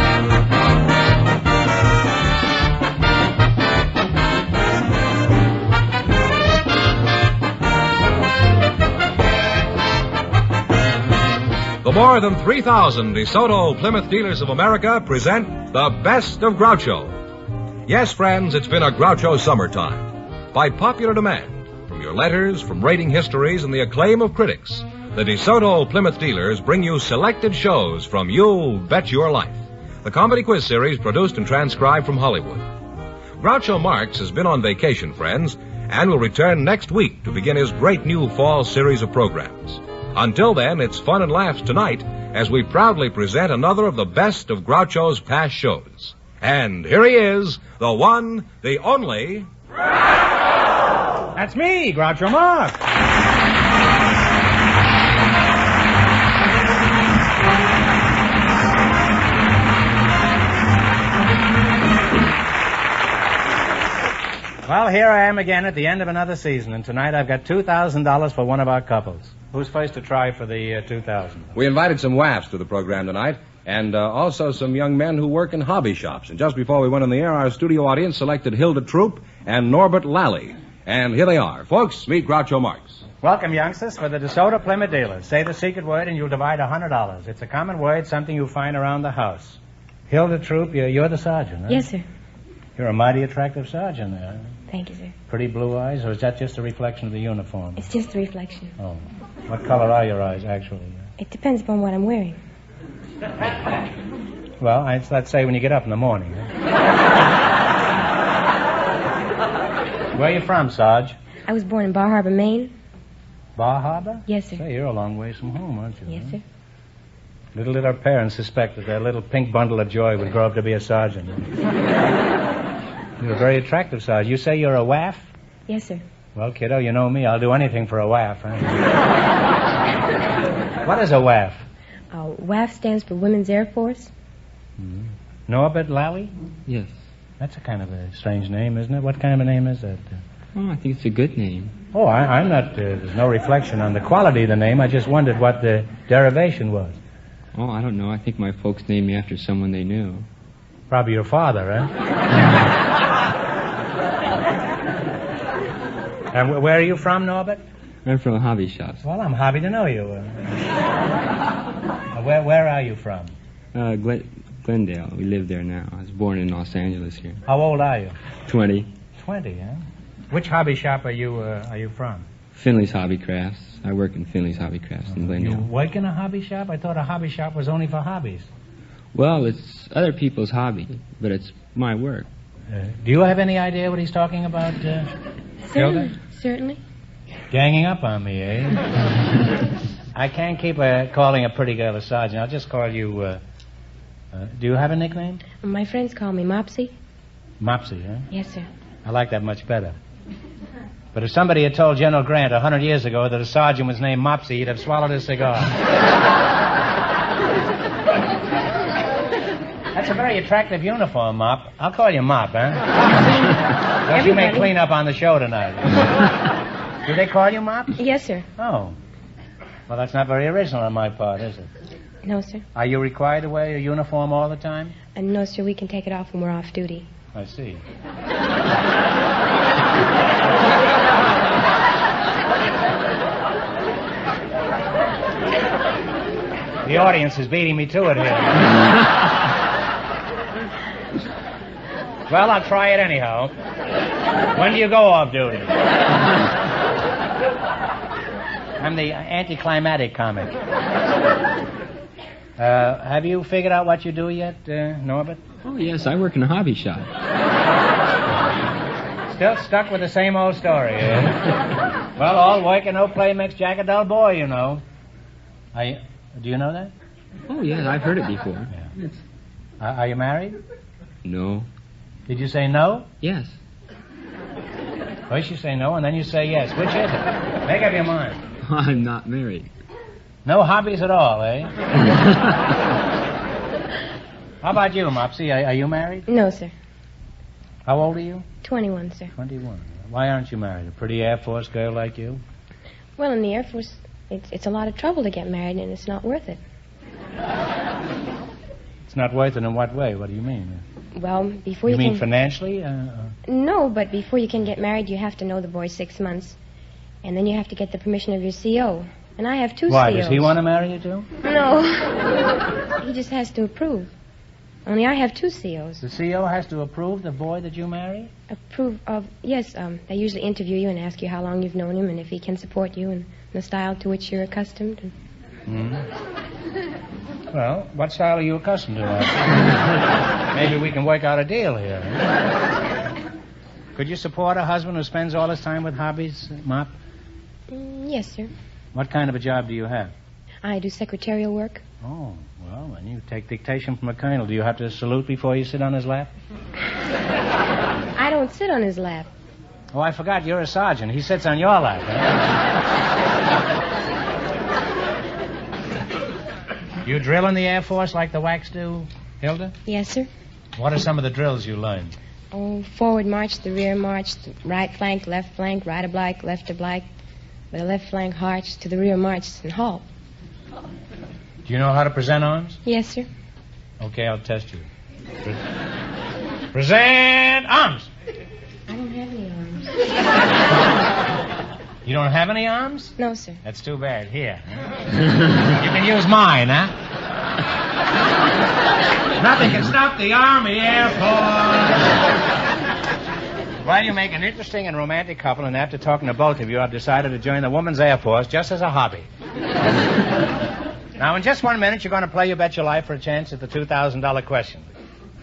more than 3,000 DeSoto Plymouth Dealers of America present the Best of Groucho. Yes, friends, it's been a Groucho summertime. By popular demand, from your letters, from rating histories, and the acclaim of critics, the DeSoto Plymouth Dealers bring you selected shows from You Bet Your Life, the comedy quiz series produced and transcribed from Hollywood. Groucho Marx has been on vacation, friends, and will return next week to begin his great new fall series of programs. Until then, it's fun and laughs tonight as we proudly present another of the best of Groucho's past shows. And here he is, the one, the only... That's me, Groucho Marx. Well, here I am again at the end of another season, and tonight I've got $2,000 for one of our couples. Who's first to try for the $2,000? We invited some WAFs to the program tonight, and also some young men who work in hobby shops. And just before we went on the air, our studio audience selected Hilda Troop and Norbert Lally. And here they are. Folks, meet Groucho Marx. Welcome, youngsters, for the DeSoto Plymouth dealers. Say the secret word and you'll divide $100. It's a common word, something you find around the house. Hilda Troop, you're the sergeant, huh? Yes, sir. You're a mighty attractive sergeant there. Thank you, sir. Pretty blue eyes, or is that just a reflection of the uniform? It's just a reflection. Oh. What color are your eyes, actually? It depends upon what I'm wearing. Well, let's say when you get up in the morning. Huh? Where are you from, Sarge? I was born in Bar Harbor, Maine. Bar Harbor? Yes, sir. Say, you're a long ways from home, aren't you? Yes, huh? sir. Little did our parents suspect that their little pink bundle of joy would grow up to be a sergeant. You're a very attractive sergeant. You say you're a WAF? Yes, sir. Well, kiddo, you know me. I'll do anything for a WAF. Huh? What is a WAF? WAF stands for Women's Air Force. Mm-hmm. Norbert Lally? Yes. That's a kind of a strange name, isn't it? What kind of a name is that? Oh, I think it's a good name. Oh, I'm not... there's no reflection on the quality of the name. I just wondered what the derivation was. Oh, I don't know. I think my folks named me after someone they knew. Probably your father, eh? And where are you from, Norbert? I'm from hobby shops. Well, I'm happy to know you. Where are you from? Glendale. We live there now. I was born in Los Angeles here. How old are you? 20. 20, huh? Which hobby shop are you from? Finley's Hobby Crafts. I work in Finley's Hobby Crafts in Glendale. You work in a hobby shop? I thought a hobby shop was only for hobbies. Well, it's other people's hobby, but it's my work. Do you have any idea what he's talking about, Hilda? Certainly. Ganging up on me, eh? I can't keep calling a pretty girl a sergeant. I'll just call you... do you have a nickname? My friends call me Mopsy. Mopsy, huh? Yes, sir. I like that much better. But if somebody had told General Grant 100 years ago that a sergeant was named Mopsy, he'd have swallowed his cigar. That's a very attractive uniform, Mop. I'll call you Mop, huh? Don't you may clean up on the show tonight. Do they call you Mop? Yes, sir. Oh. Well, that's not very original on my part, is it? No, sir. Are you required to wear your uniform all the time? No, sir. We can take it off when we're off duty. I see. The audience is beating me to it here. Well, I'll try it anyhow. When do you go off duty? I'm the anticlimactic comic. Have you figured out what you do yet, Norbert? Oh, yes, I work in a hobby shop. Still stuck with the same old story, eh? Well, all work and no play makes Jack a dull boy, you know. Do you know that? Oh, yes, I've heard it before. Yeah. Are you married? No. Did you say no? Yes. First you say no, and then you say yes. Which is it? Make up your mind. I'm not married. No hobbies at all, eh? How about you, Mopsy? Are you married? No, sir. How old are you? 21, sir. 21. Why aren't you married? A pretty Air Force girl like you? Well, in the Air Force, it's a lot of trouble to get married, and it's not worth it. It's not worth it in what way? What do you mean? Well, before you you mean can... financially? No, but before you can get married, you have to know the boy 6 months. And then you have to get the permission of your CO. And I have 2 Why, COs. does he want to marry you, too? No. He just has to approve. Only I have 2 COs. The CO has to approve the boy that you marry? Approve of... Yes, they usually interview you and ask you how long you've known him and if he can support you in the style to which you're accustomed. Well, what style are you accustomed to? Maybe we can work out a deal here. Could you support a husband who spends all his time with hobbies, Mop? Yes, sir. What kind of a job do you have? I do secretarial work. Oh, well, then you take dictation from a colonel. Do you have to salute before you sit on his lap? I don't sit on his lap. Oh, I forgot. You're a sergeant. He sits on your lap, You drill in the Air Force like the WACs do, Hilda? Yes, sir. What are some of the drills you learned? Oh, forward march, the rear march, the right flank, right oblique, left oblique, with the left flank arch to the rear march and halt. Do you know how to present arms? Yes, sir. Okay, I'll test you. Present arms. I don't have any arms. You don't have any arms? No, sir. That's too bad. Here. You can use mine, huh? Nothing can stop the Army Air Force. Well, you make an interesting and romantic couple, and after talking to both of you, I've decided to join the Women's Air Force just as a hobby. Now, in just 1 minute, you're going to play You Bet Your Life for a chance at the $2,000 question.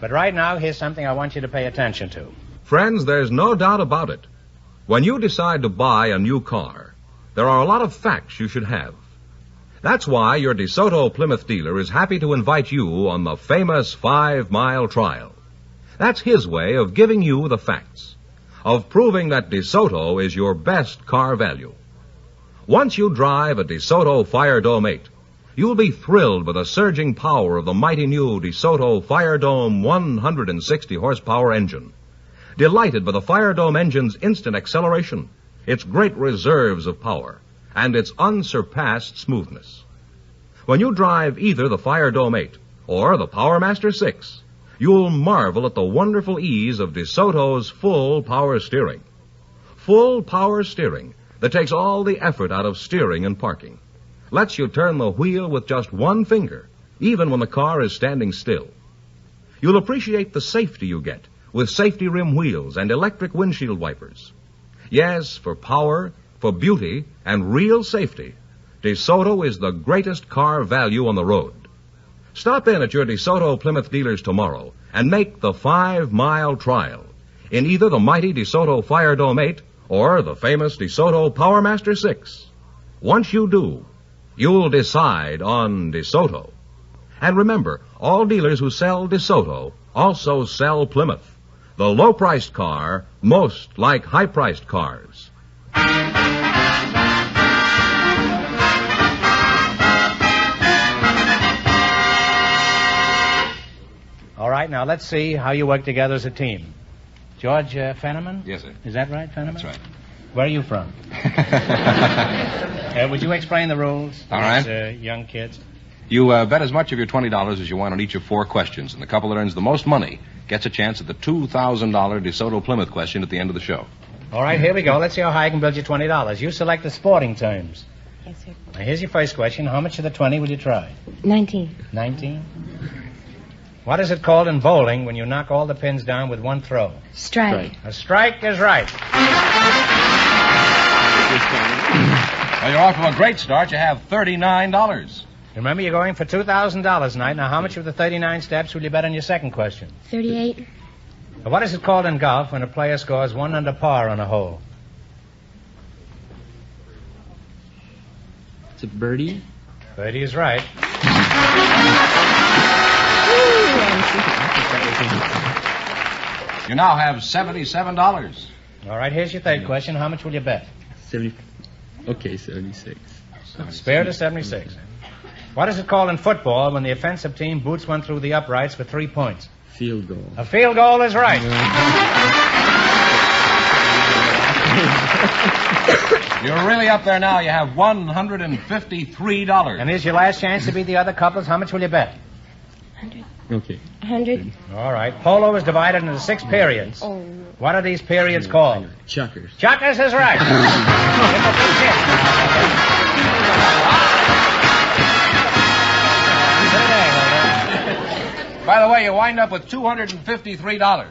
But right now, here's something I want you to pay attention to. Friends, there's no doubt about it. When you decide to buy a new car, there are a lot of facts you should have. That's why your DeSoto Plymouth dealer is happy to invite you on the famous 5-mile trial. That's his way of giving you the facts, of proving that DeSoto is your best car value. Once you drive a DeSoto Fire Dome 8, you'll be thrilled with the surging power of the mighty new DeSoto Fire Dome 160 horsepower engine. Delighted by the Fire Dome engine's instant acceleration, its great reserves of power, and its unsurpassed smoothness. When you drive either the Fire Dome 8 or the PowerMaster 6, you'll marvel at the wonderful ease of DeSoto's full power steering. Full power steering that takes all the effort out of steering and parking. Lets you turn the wheel with just one finger, even when the car is standing still. You'll appreciate the safety you get with safety rim wheels and electric windshield wipers. Yes, for power, for beauty, and real safety, DeSoto is the greatest car value on the road. Stop in at your DeSoto Plymouth dealers tomorrow and make the 5-mile trial in either the mighty DeSoto Fire Dome 8 or the famous DeSoto PowerMaster 6. Once you do, you'll decide on DeSoto. And remember, all dealers who sell DeSoto also sell Plymouth, the low-priced car most like high-priced cars. All right, now let's see how you work together as a team. George Fenneman? Yes, sir. Is that right, Fenneman? That's right. Where are you from? Would you explain the rules to All right. these young kids? You bet as much of your $20 as you want on each of 4 questions, and the couple that earns the most money gets a chance at the $2,000 DeSoto Plymouth question at the end of the show. All right, here we go. Let's see how high I can build you $20. You select the sporting terms. Yes, sir. Now, here's your first question. How much of the 20 will you try? 19. 19? What is it called in bowling when you knock all the pins down with one throw? Strike. A strike is right. Well, you're off to a great start. You have $39. Remember, you're going for $2,000 tonight. Now, how much of the 39 steps will you bet on your second question? 38. Now, what is it called in golf when a player scores 1 under par on a hole? It's a birdie. Birdie is right. You now have $77. All right, here's your third question. How much will you bet? 70. Okay, 76. Spare to 76. What is it called in football when the offensive team boots one through the uprights for 3 points? Field goal. A field goal is right. You're really up there now. You have $153. And here's your last chance to beat the other couples. How much will you bet? 100. Okay. 100. All right. Polo is divided into 6 periods. Oh. What are these periods called? Chuckers. Chuckers is right. By the way, you wind up with $253.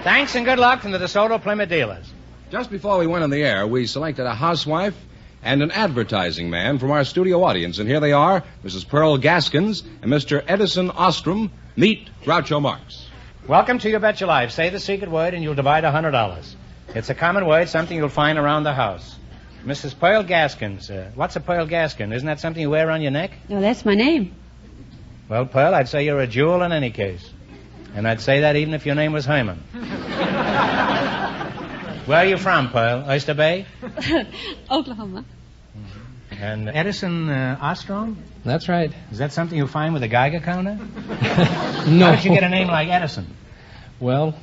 Thanks and good luck from the DeSoto Plymouth dealers. Just before we went on the air, we selected a housewife and an advertising man from our studio audience. And here they are, Mrs. Pearl Gaskins and Mr. Edison Ostrom. Meet Groucho Marx. Welcome to You Bet Your Life. Say the secret word and you'll divide $100. It's a common word, something you'll find around the house. Mrs. Pearl Gaskins. What's a pearl gaskin? Isn't that something you wear around your neck? No, that's my name. Well, Pearl, I'd say you're a jewel in any case. And I'd say that even if your name was Hyman. Where are you from, Pearl? Oyster Bay? Oklahoma. And Edison Ostrom? That's right. Is that something you find with a Geiger counter? No. How did you get a name like Edison? Well,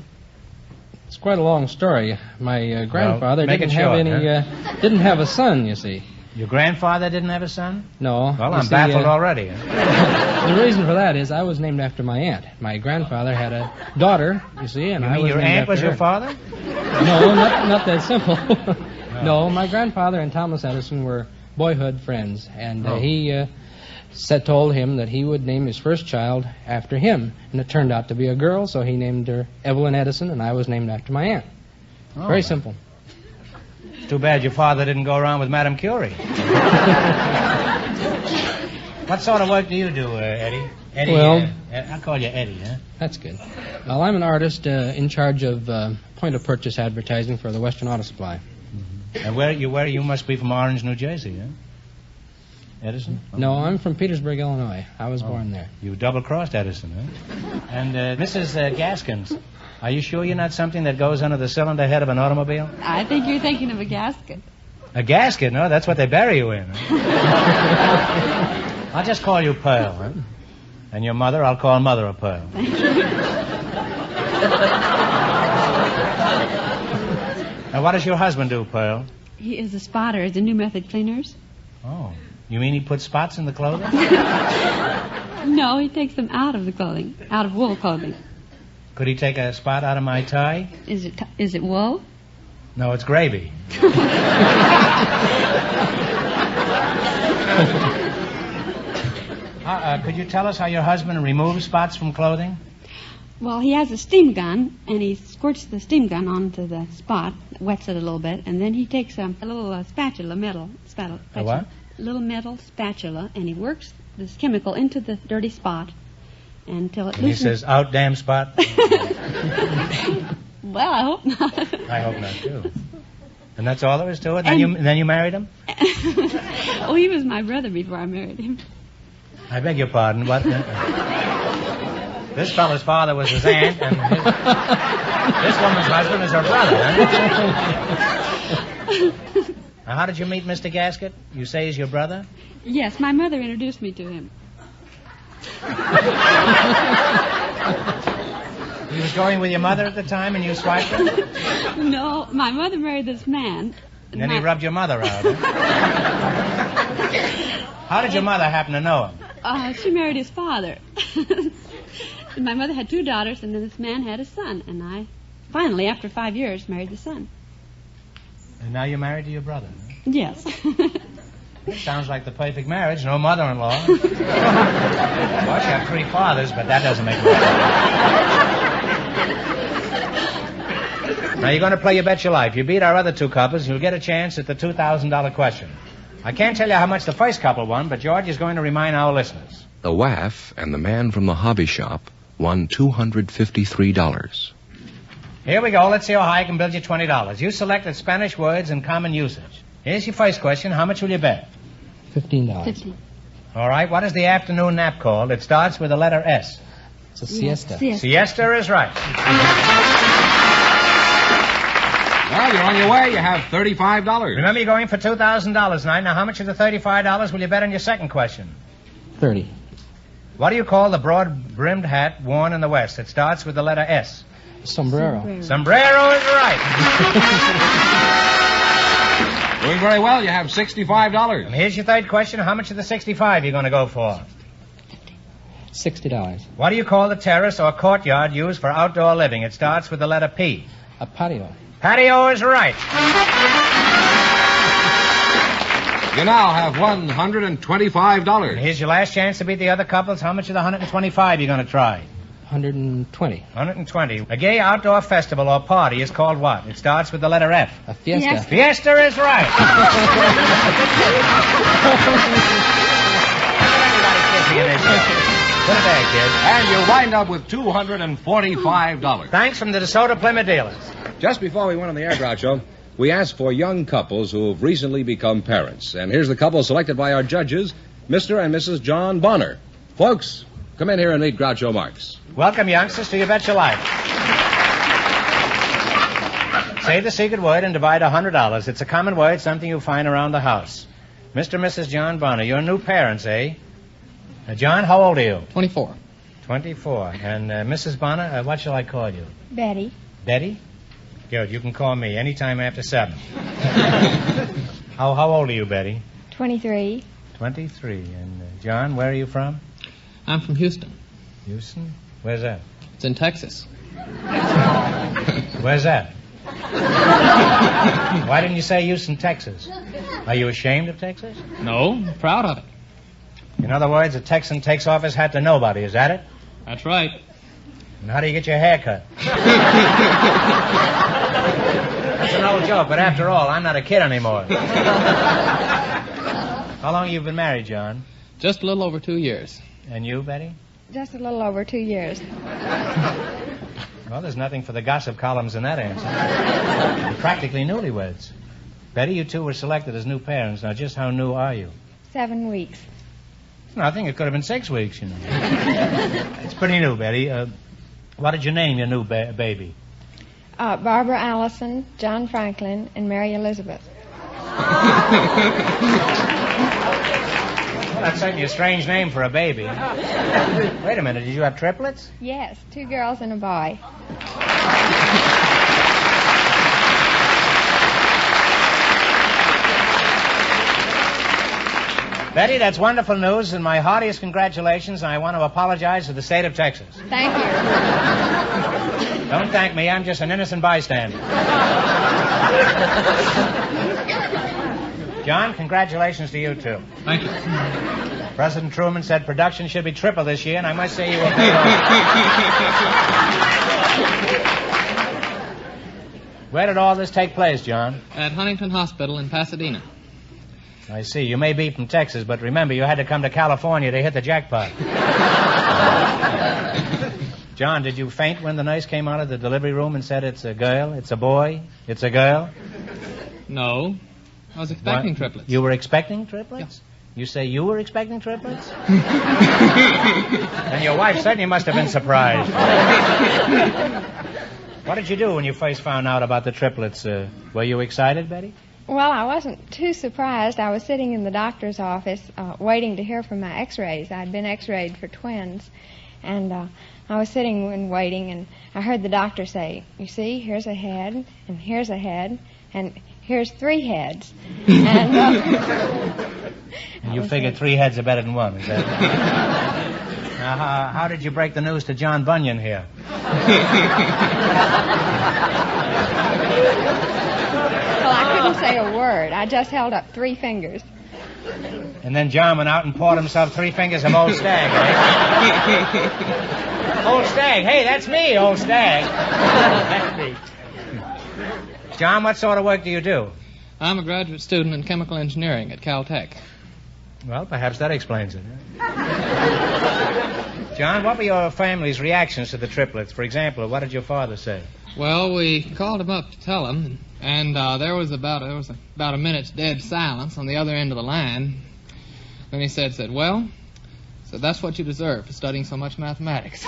It's quite a long story. My grandfather make it didn't have short, any. Didn't have a son, you see. Your grandfather didn't have a son? No. Well, I'm baffled already. The reason for that is I was named after my aunt. My grandfather had a daughter, you see, and You I mean was your named aunt after was her. your father? No, not that simple. No, my grandfather and Thomas Edison were boyhood friends, and he told him that he would name his first child after him, and it turned out to be a girl, so he named her Evelyn Edison, and I was named after my aunt. Very simple. It's too bad your father didn't go around with Madame Curie. What sort of work do you do, Eddie? Eddie, Well, I'll call you Eddie, huh? That's good. Well, I'm an artist in charge of point-of-purchase advertising for the Western Auto Supply. And where you must be from Orange, New Jersey, huh? Edison? No, I'm from Petersburg, Illinois. I was born there. You double-crossed Edison, huh? And Mrs. Gaskins, are you sure you're not something that goes under the cylinder head of an automobile? I think you're thinking of a gasket. A gasket? No, that's what they bury you in. I'll just call you Pearl, huh? And your mother, I'll call Mother of Pearl. Now, what does your husband do, Pearl? He is a spotter at the New Method Cleaners. Oh, you mean he puts spots in the clothing? No, he takes them out of the clothing, out of wool clothing. Could he take a spot out of my tie? Is it wool? No, it's gravy. Could you tell us how your husband removes spots from clothing? Well, he has a steam gun, and he squirts the steam gun onto the spot, wets it a little bit, and then he takes a little spatula, metal spatula. A what? Little metal spatula, and he works this chemical into the dirty spot until it And he loosens. says, out damn spot. Well, I hope not. I hope not, too. And that's all there is to it? Then you married him? Oh, he was my brother before I married him. I beg your pardon, what? This fellow's father was his aunt, and this woman's husband is her brother, huh? Now, how did you meet Mr. Gasket? You say he's your brother? Yes, my mother introduced me to him. He was going with your mother at the time, and you swiped him? No, my mother married this man. And then he rubbed your mother out, huh? How did your mother happen to know him? She married his father. And my mother had 2 daughters, and then this man had a son. And I, finally, after 5 years, married the son. And now you're married to your brother, huh? Yes. Sounds like the perfect marriage. No mother-in-law. Well, you have 3 fathers, but that doesn't make it. Now, you're going to play You Bet Your Life. You beat our other 2 couples, you'll get a chance at the $2,000 question. I can't tell you how much the first couple won, but George is going to remind our listeners. The WAF and the man from the hobby shop won $253. Here we go. Let's see how high I can build you $20. You selected Spanish words in common usage. Here's your first question. How much will you bet? $15. 15. All right. What is the afternoon nap called? It starts with the letter S. It's a siesta. Siesta is right. Well, you're on your way. You have $35. Remember, you're going for $2,000 tonight. Now, how much of the $35 will you bet on your second question? 30. What do you call the broad-brimmed hat worn in the West? It starts with the letter S. Sombrero. Sombrero is right. Doing very well. You have $65. And here's your third question. How much of the 65 are you going to go for? $60. What do you call the terrace or courtyard used for outdoor living? It starts with the letter P. A patio. Patio is right. You now have $125. And here's your last chance to beat the other couples. How much of the 125 are you going to try? 120. 120. A gay outdoor festival or party is called what? It starts with the letter F. A fiesta. Yes. Fiesta is right. Put it back, kid. And you wind up with $245. Thanks from the DeSoto Plymouth dealers. Just before we went on the air, Groucho, we asked for young couples who have recently become parents. And here's the couple selected by our judges, Mr. and Mrs. John Bonner. Folks, come in here and meet Groucho Marx. Welcome, youngsters, to You Bet Your Life. Say the secret word and divide $100. It's a common word, something you find around the house. Mr. and Mrs. John Bonner, you're new parents, eh? John, how old are you? 24. 24. And Mrs. Bonner, what shall I call you? Betty. Betty? Good. You can call me anytime after 7. How old are you, Betty? 23. 23. And John, where are you from? I'm from Houston. Houston? Where's that? It's in Texas. Where's that? Why didn't you say Houston, Texas? Are you ashamed of Texas? No, I'm proud of it. In other words, a Texan takes off his hat to nobody, is that it? That's right. And how do you get your hair cut? That's an old joke, but after all, I'm not a kid anymore. How long have you been married, John? Just a little over 2 years. And you, Betty? Just a little over 2 years. Well, there's nothing for the gossip columns in that answer. You're practically newlyweds. Betty, you two were selected as new parents. Now, just how new are you? 7 weeks. No, I think it could have been 6 weeks, you know. It's pretty new, Betty. What did you name your new baby? Barbara Allison, John Franklin, and Mary Elizabeth. Well, that's certainly a strange name for a baby. Wait a minute, did you have triplets? Yes, 2 girls and a boy. Betty, that's wonderful news, and my heartiest congratulations, and I want to apologize to the state of Texas. Thank you. Don't thank me, I'm just an innocent bystander. John, congratulations to you, too. Thank you. President Truman said production should be triple this year, and I must say you were paid off. Where did all this take place, John? At Huntington Hospital in Pasadena. I see. You may be from Texas, but remember, you had to come to California to hit the jackpot. John, did you faint when the nurse came out of the delivery room and said, it's a girl, it's a boy, it's a girl? No. I was expecting triplets. You were expecting triplets? Yeah. You say you were expecting triplets? And your wife certainly must have been surprised. What did you do when you first found out about the triplets? Were you excited, Betty? Well, I wasn't too surprised. I was sitting in the doctor's office waiting to hear from my x-rays. I'd been x-rayed for twins. And I was sitting and waiting, and I heard the doctor say, you see, here's a head, and here's a head, and here's 3 heads. And you figured 3 heads are better than 1, is that right? Now, how did you break the news to John Bunyan here? Well, I couldn't say a word. I just held up 3 fingers. And then John went out and poured himself 3 fingers of Old Stag, eh? Old Stag. Hey, that's me, Old Stag. That's me. John, what sort of work do you do? I'm a graduate student in chemical engineering at Caltech. Well, perhaps that explains it. John, what were your family's reactions to the triplets? For example, what did your father say? Well, we called him up to tell him, and there was about a minute's dead silence on the other end of the line. Then he said, well, so that's what you deserve for studying so much mathematics.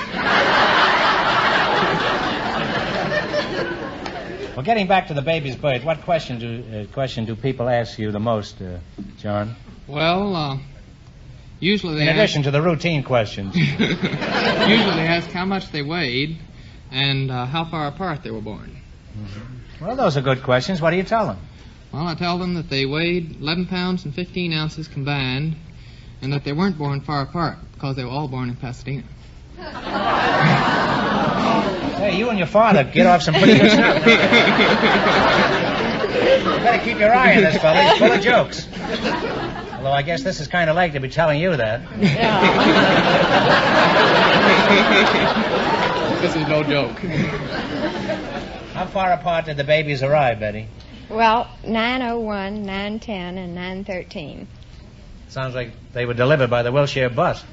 Well, getting back to the baby's birth, what question do people ask you the most, John? Well, usually they in addition to the routine questions. Usually they ask how much they weighed and how far apart they were born. Mm-hmm. Well, those are good questions. What do you tell them? Well, I tell them that they weighed 11 pounds and 15 ounces combined, and that they weren't born far apart because they were all born in Pasadena. Hey, you and your father get off some pretty good stuff. You better keep your eye on this fella. He's full of jokes. Although I guess this is kind of late to be telling you that. Yeah. This is no joke. How far apart did the babies arrive, Betty? Well, 9:01, 9:10, and 9:13. Sounds like they were delivered by the Wilshire bus.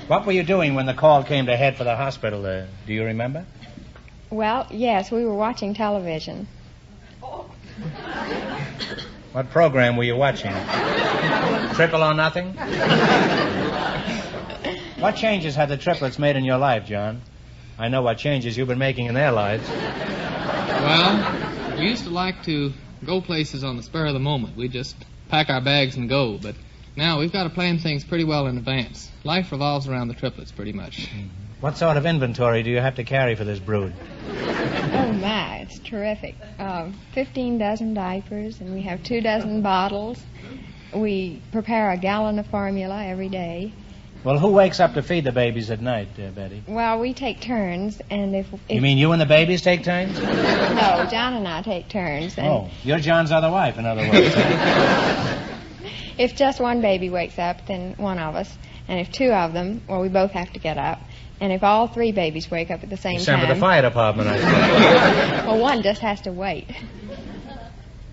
What were you doing when the call came to head for the hospital? Do you remember? Well, yes, we were watching television. What program were you watching? Triple or Nothing? What changes had the triplets made in your life, John? I know what changes you've been making in their lives. Well, we used to like to go places on the spur of the moment. We'd just pack our bags and go, but now we've got to plan things pretty well in advance. Life revolves around the triplets pretty much. What sort of inventory do you have to carry for this brood? it's terrific. 15 dozen diapers, and we have 2 dozen bottles. We prepare a gallon of formula every day. Well, who wakes up to feed the babies at night, Betty? Well, we take turns, and if You mean you and the babies take turns? No, John and I take turns. And Oh, you're John's other wife, in other words. if just one baby wakes up, then one of us. And if 2 of them, well, we both have to get up. And if all 3 babies wake up at the same Send time... for the fire department, I think. Well, one just has to wait.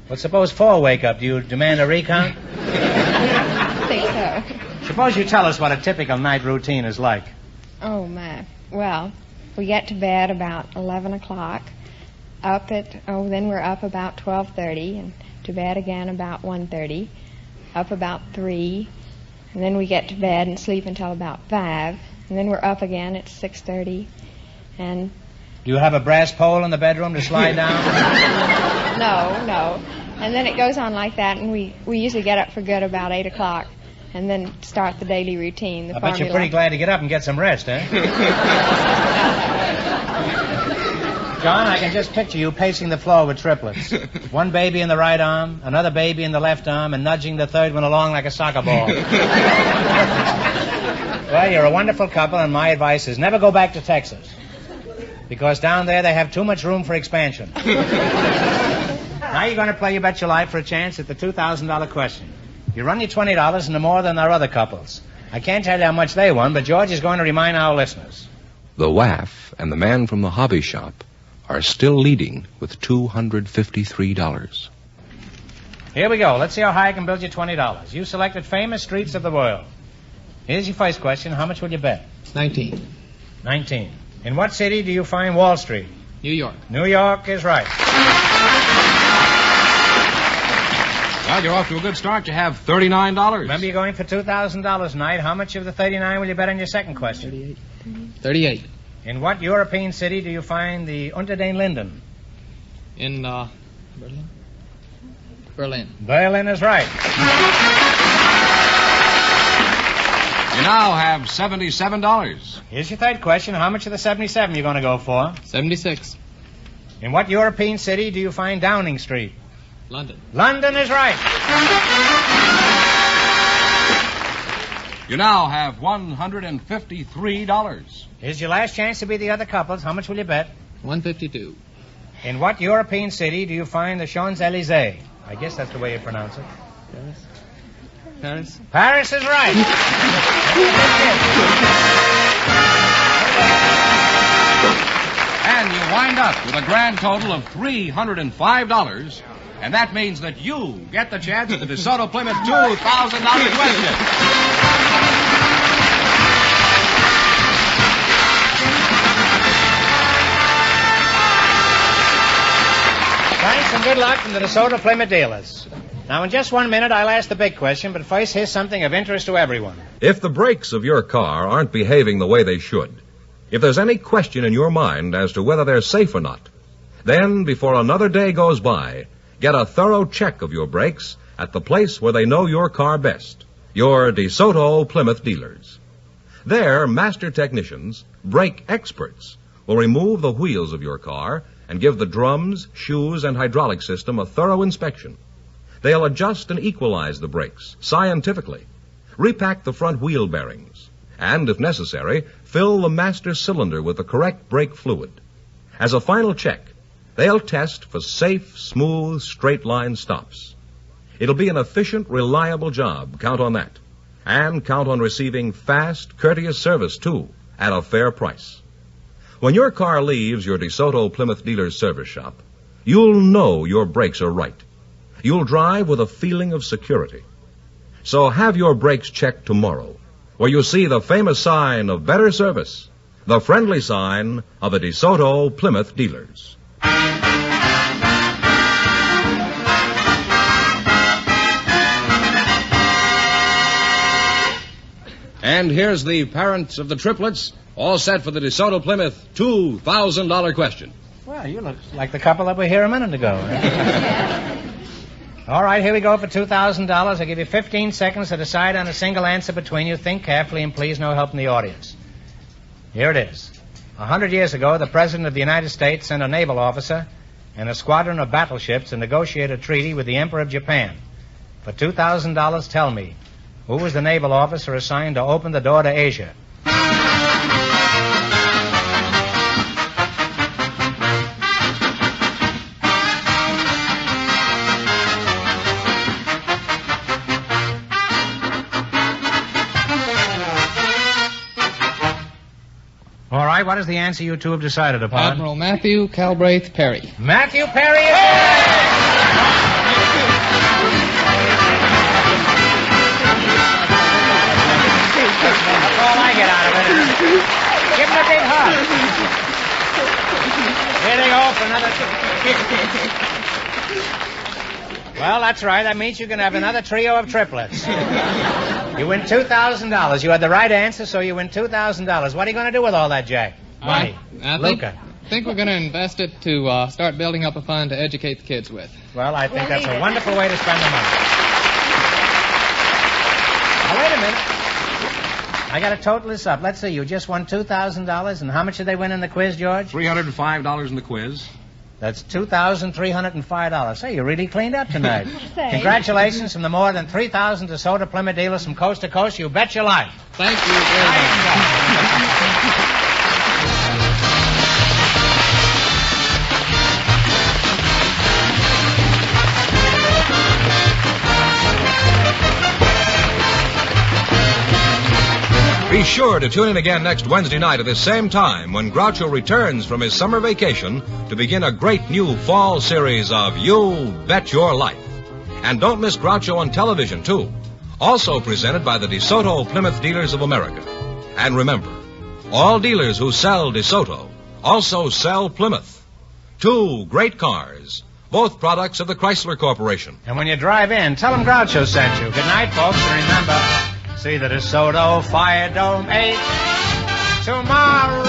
Well, suppose 4 wake up. Do you demand a recount? I think so. Suppose you tell us what a typical night routine is like. Oh, my. Well, we get to bed about 11 o'clock. Then we're up about 12:30, and to bed again about 1:30. Up about 3, and then we get to bed and sleep until about 5, and then we're up again at 6:30, and... Do you have a brass pole in the bedroom to slide down? No. And then it goes on like that, and we usually get up for good about 8 o'clock, and then start the daily routine. I bet you're pretty glad to get up and get some rest, eh? John, I can just picture you pacing the floor with triplets. One baby in the right arm, another baby in the left arm, and nudging the third one along like a soccer ball. Well, you're a wonderful couple, and my advice is never go back to Texas. Because down there they have too much room for expansion. Now you're going to play You Bet Your Life for a chance at the $2,000 question. You run your $20 into more than our other couples. I can't tell you how much they won, but George is going to remind our listeners. The WAF and the man from the hobby shop are still leading with $253. Here we go. Let's see how high I can build you $20. You selected famous streets of the world. Here's your first question. How much will you bet? 19. 19. In what city do you find Wall Street? New York. New York is right. Well, you're off to a good start. You have $39. Remember, you're going for $2,000 tonight. How much of the 39 will you bet on your second question? 38. In what European city do you find the Unter den Linden? In, Berlin? Berlin. Berlin is right. You now have $77. Here's your third question. How much of the 77 you going to go for? 76. In what European city do you find Downing Street? London. London is right. You now have $153. Here's your last chance to be the other couples. How much will you bet? 152. In what European city do you find the Champs-Élysées? I guess that's the way you pronounce it. Paris. Paris is right. And you wind up with a grand total of $305. And that means that you get the chance at the DeSoto Plymouth $2,000 question. Thanks and good luck from the DeSoto Plymouth dealers. Now, in just 1 minute, I'll ask the big question, but first, here's something of interest to everyone. If the brakes of your car aren't behaving the way they should, if there's any question in your mind as to whether they're safe or not, then, before another day goes by, get a thorough check of your brakes at the place where they know your car best, your DeSoto Plymouth dealers. Their master technicians, brake experts, will remove the wheels of your car and give the drums, shoes, and hydraulic system a thorough inspection. They'll adjust and equalize the brakes scientifically, repack the front wheel bearings, and, if necessary, fill the master cylinder with the correct brake fluid. As a final check, they'll test for safe, smooth, straight-line stops. It'll be an efficient, reliable job, count on that. And count on receiving fast, courteous service, too, at a fair price. When your car leaves your DeSoto Plymouth dealer's service shop, you'll know your brakes are right. You'll drive with a feeling of security. So have your brakes checked tomorrow, where you'll see the famous sign of better service, the friendly sign of the DeSoto Plymouth dealers. And here's the parents of the triplets, all set for the DeSoto Plymouth $2,000 question. Well, you look like the couple that were here a minute ago. All right, here we go for $2,000. I'll give you 15 seconds to decide on a single answer between you. Think carefully, and please no help from the audience. Here it is. 100 years ago, the President of the United States sent a naval officer and a squadron of battleships to negotiate a treaty with the Emperor of Japan. For $2,000, tell me, who was the naval officer assigned to open the door to Asia? All right, what is the answer you two have decided upon? Admiral Matthew Calbraith Perry. Matthew Perry is That's all I get out of it. Give him a big hug. Here they go for another... Well, that's right. That means you can have another trio of triplets. You win $2,000. You had the right answer, so you win $2,000. What are you going to do with all that, Jack? Money. I think we're going to invest it to start building up a fund to educate the kids with. Well, I think that's a wonderful way to spend the money. Now, wait a minute. I got to total this up. Let's see. You just won $2,000, and how much did they win in the quiz, George? $305 in the quiz. That's $2,305. Say, you really cleaned up tonight. Congratulations from the more than 3,000 DeSoto Plymouth dealers from coast to coast. You bet your life. Thank you very much. Be sure to tune in again next Wednesday night at this same time when Groucho returns from his summer vacation to begin a great new fall series of You Bet Your Life. And don't miss Groucho on television, too. Also presented by the DeSoto Plymouth Dealers of America. And remember, all dealers who sell DeSoto also sell Plymouth. Two great cars, both products of the Chrysler Corporation. And when you drive in, tell them Groucho sent you. Good night, folks, and remember... See the DeSoto Fire Dome 8 tomorrow.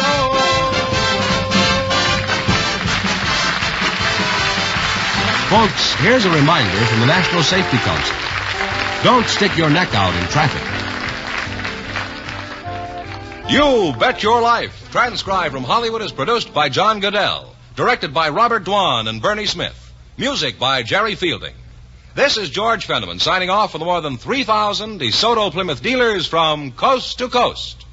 Folks, here's a reminder from the National Safety Council. Don't stick your neck out in traffic. You Bet Your Life, transcribed from Hollywood, is produced by John Goodell, directed by Robert Dwan and Bernie Smith, music by Jerry Fielding. This is George Fenneman signing off for the more than 3,000 DeSoto Plymouth dealers from coast to coast.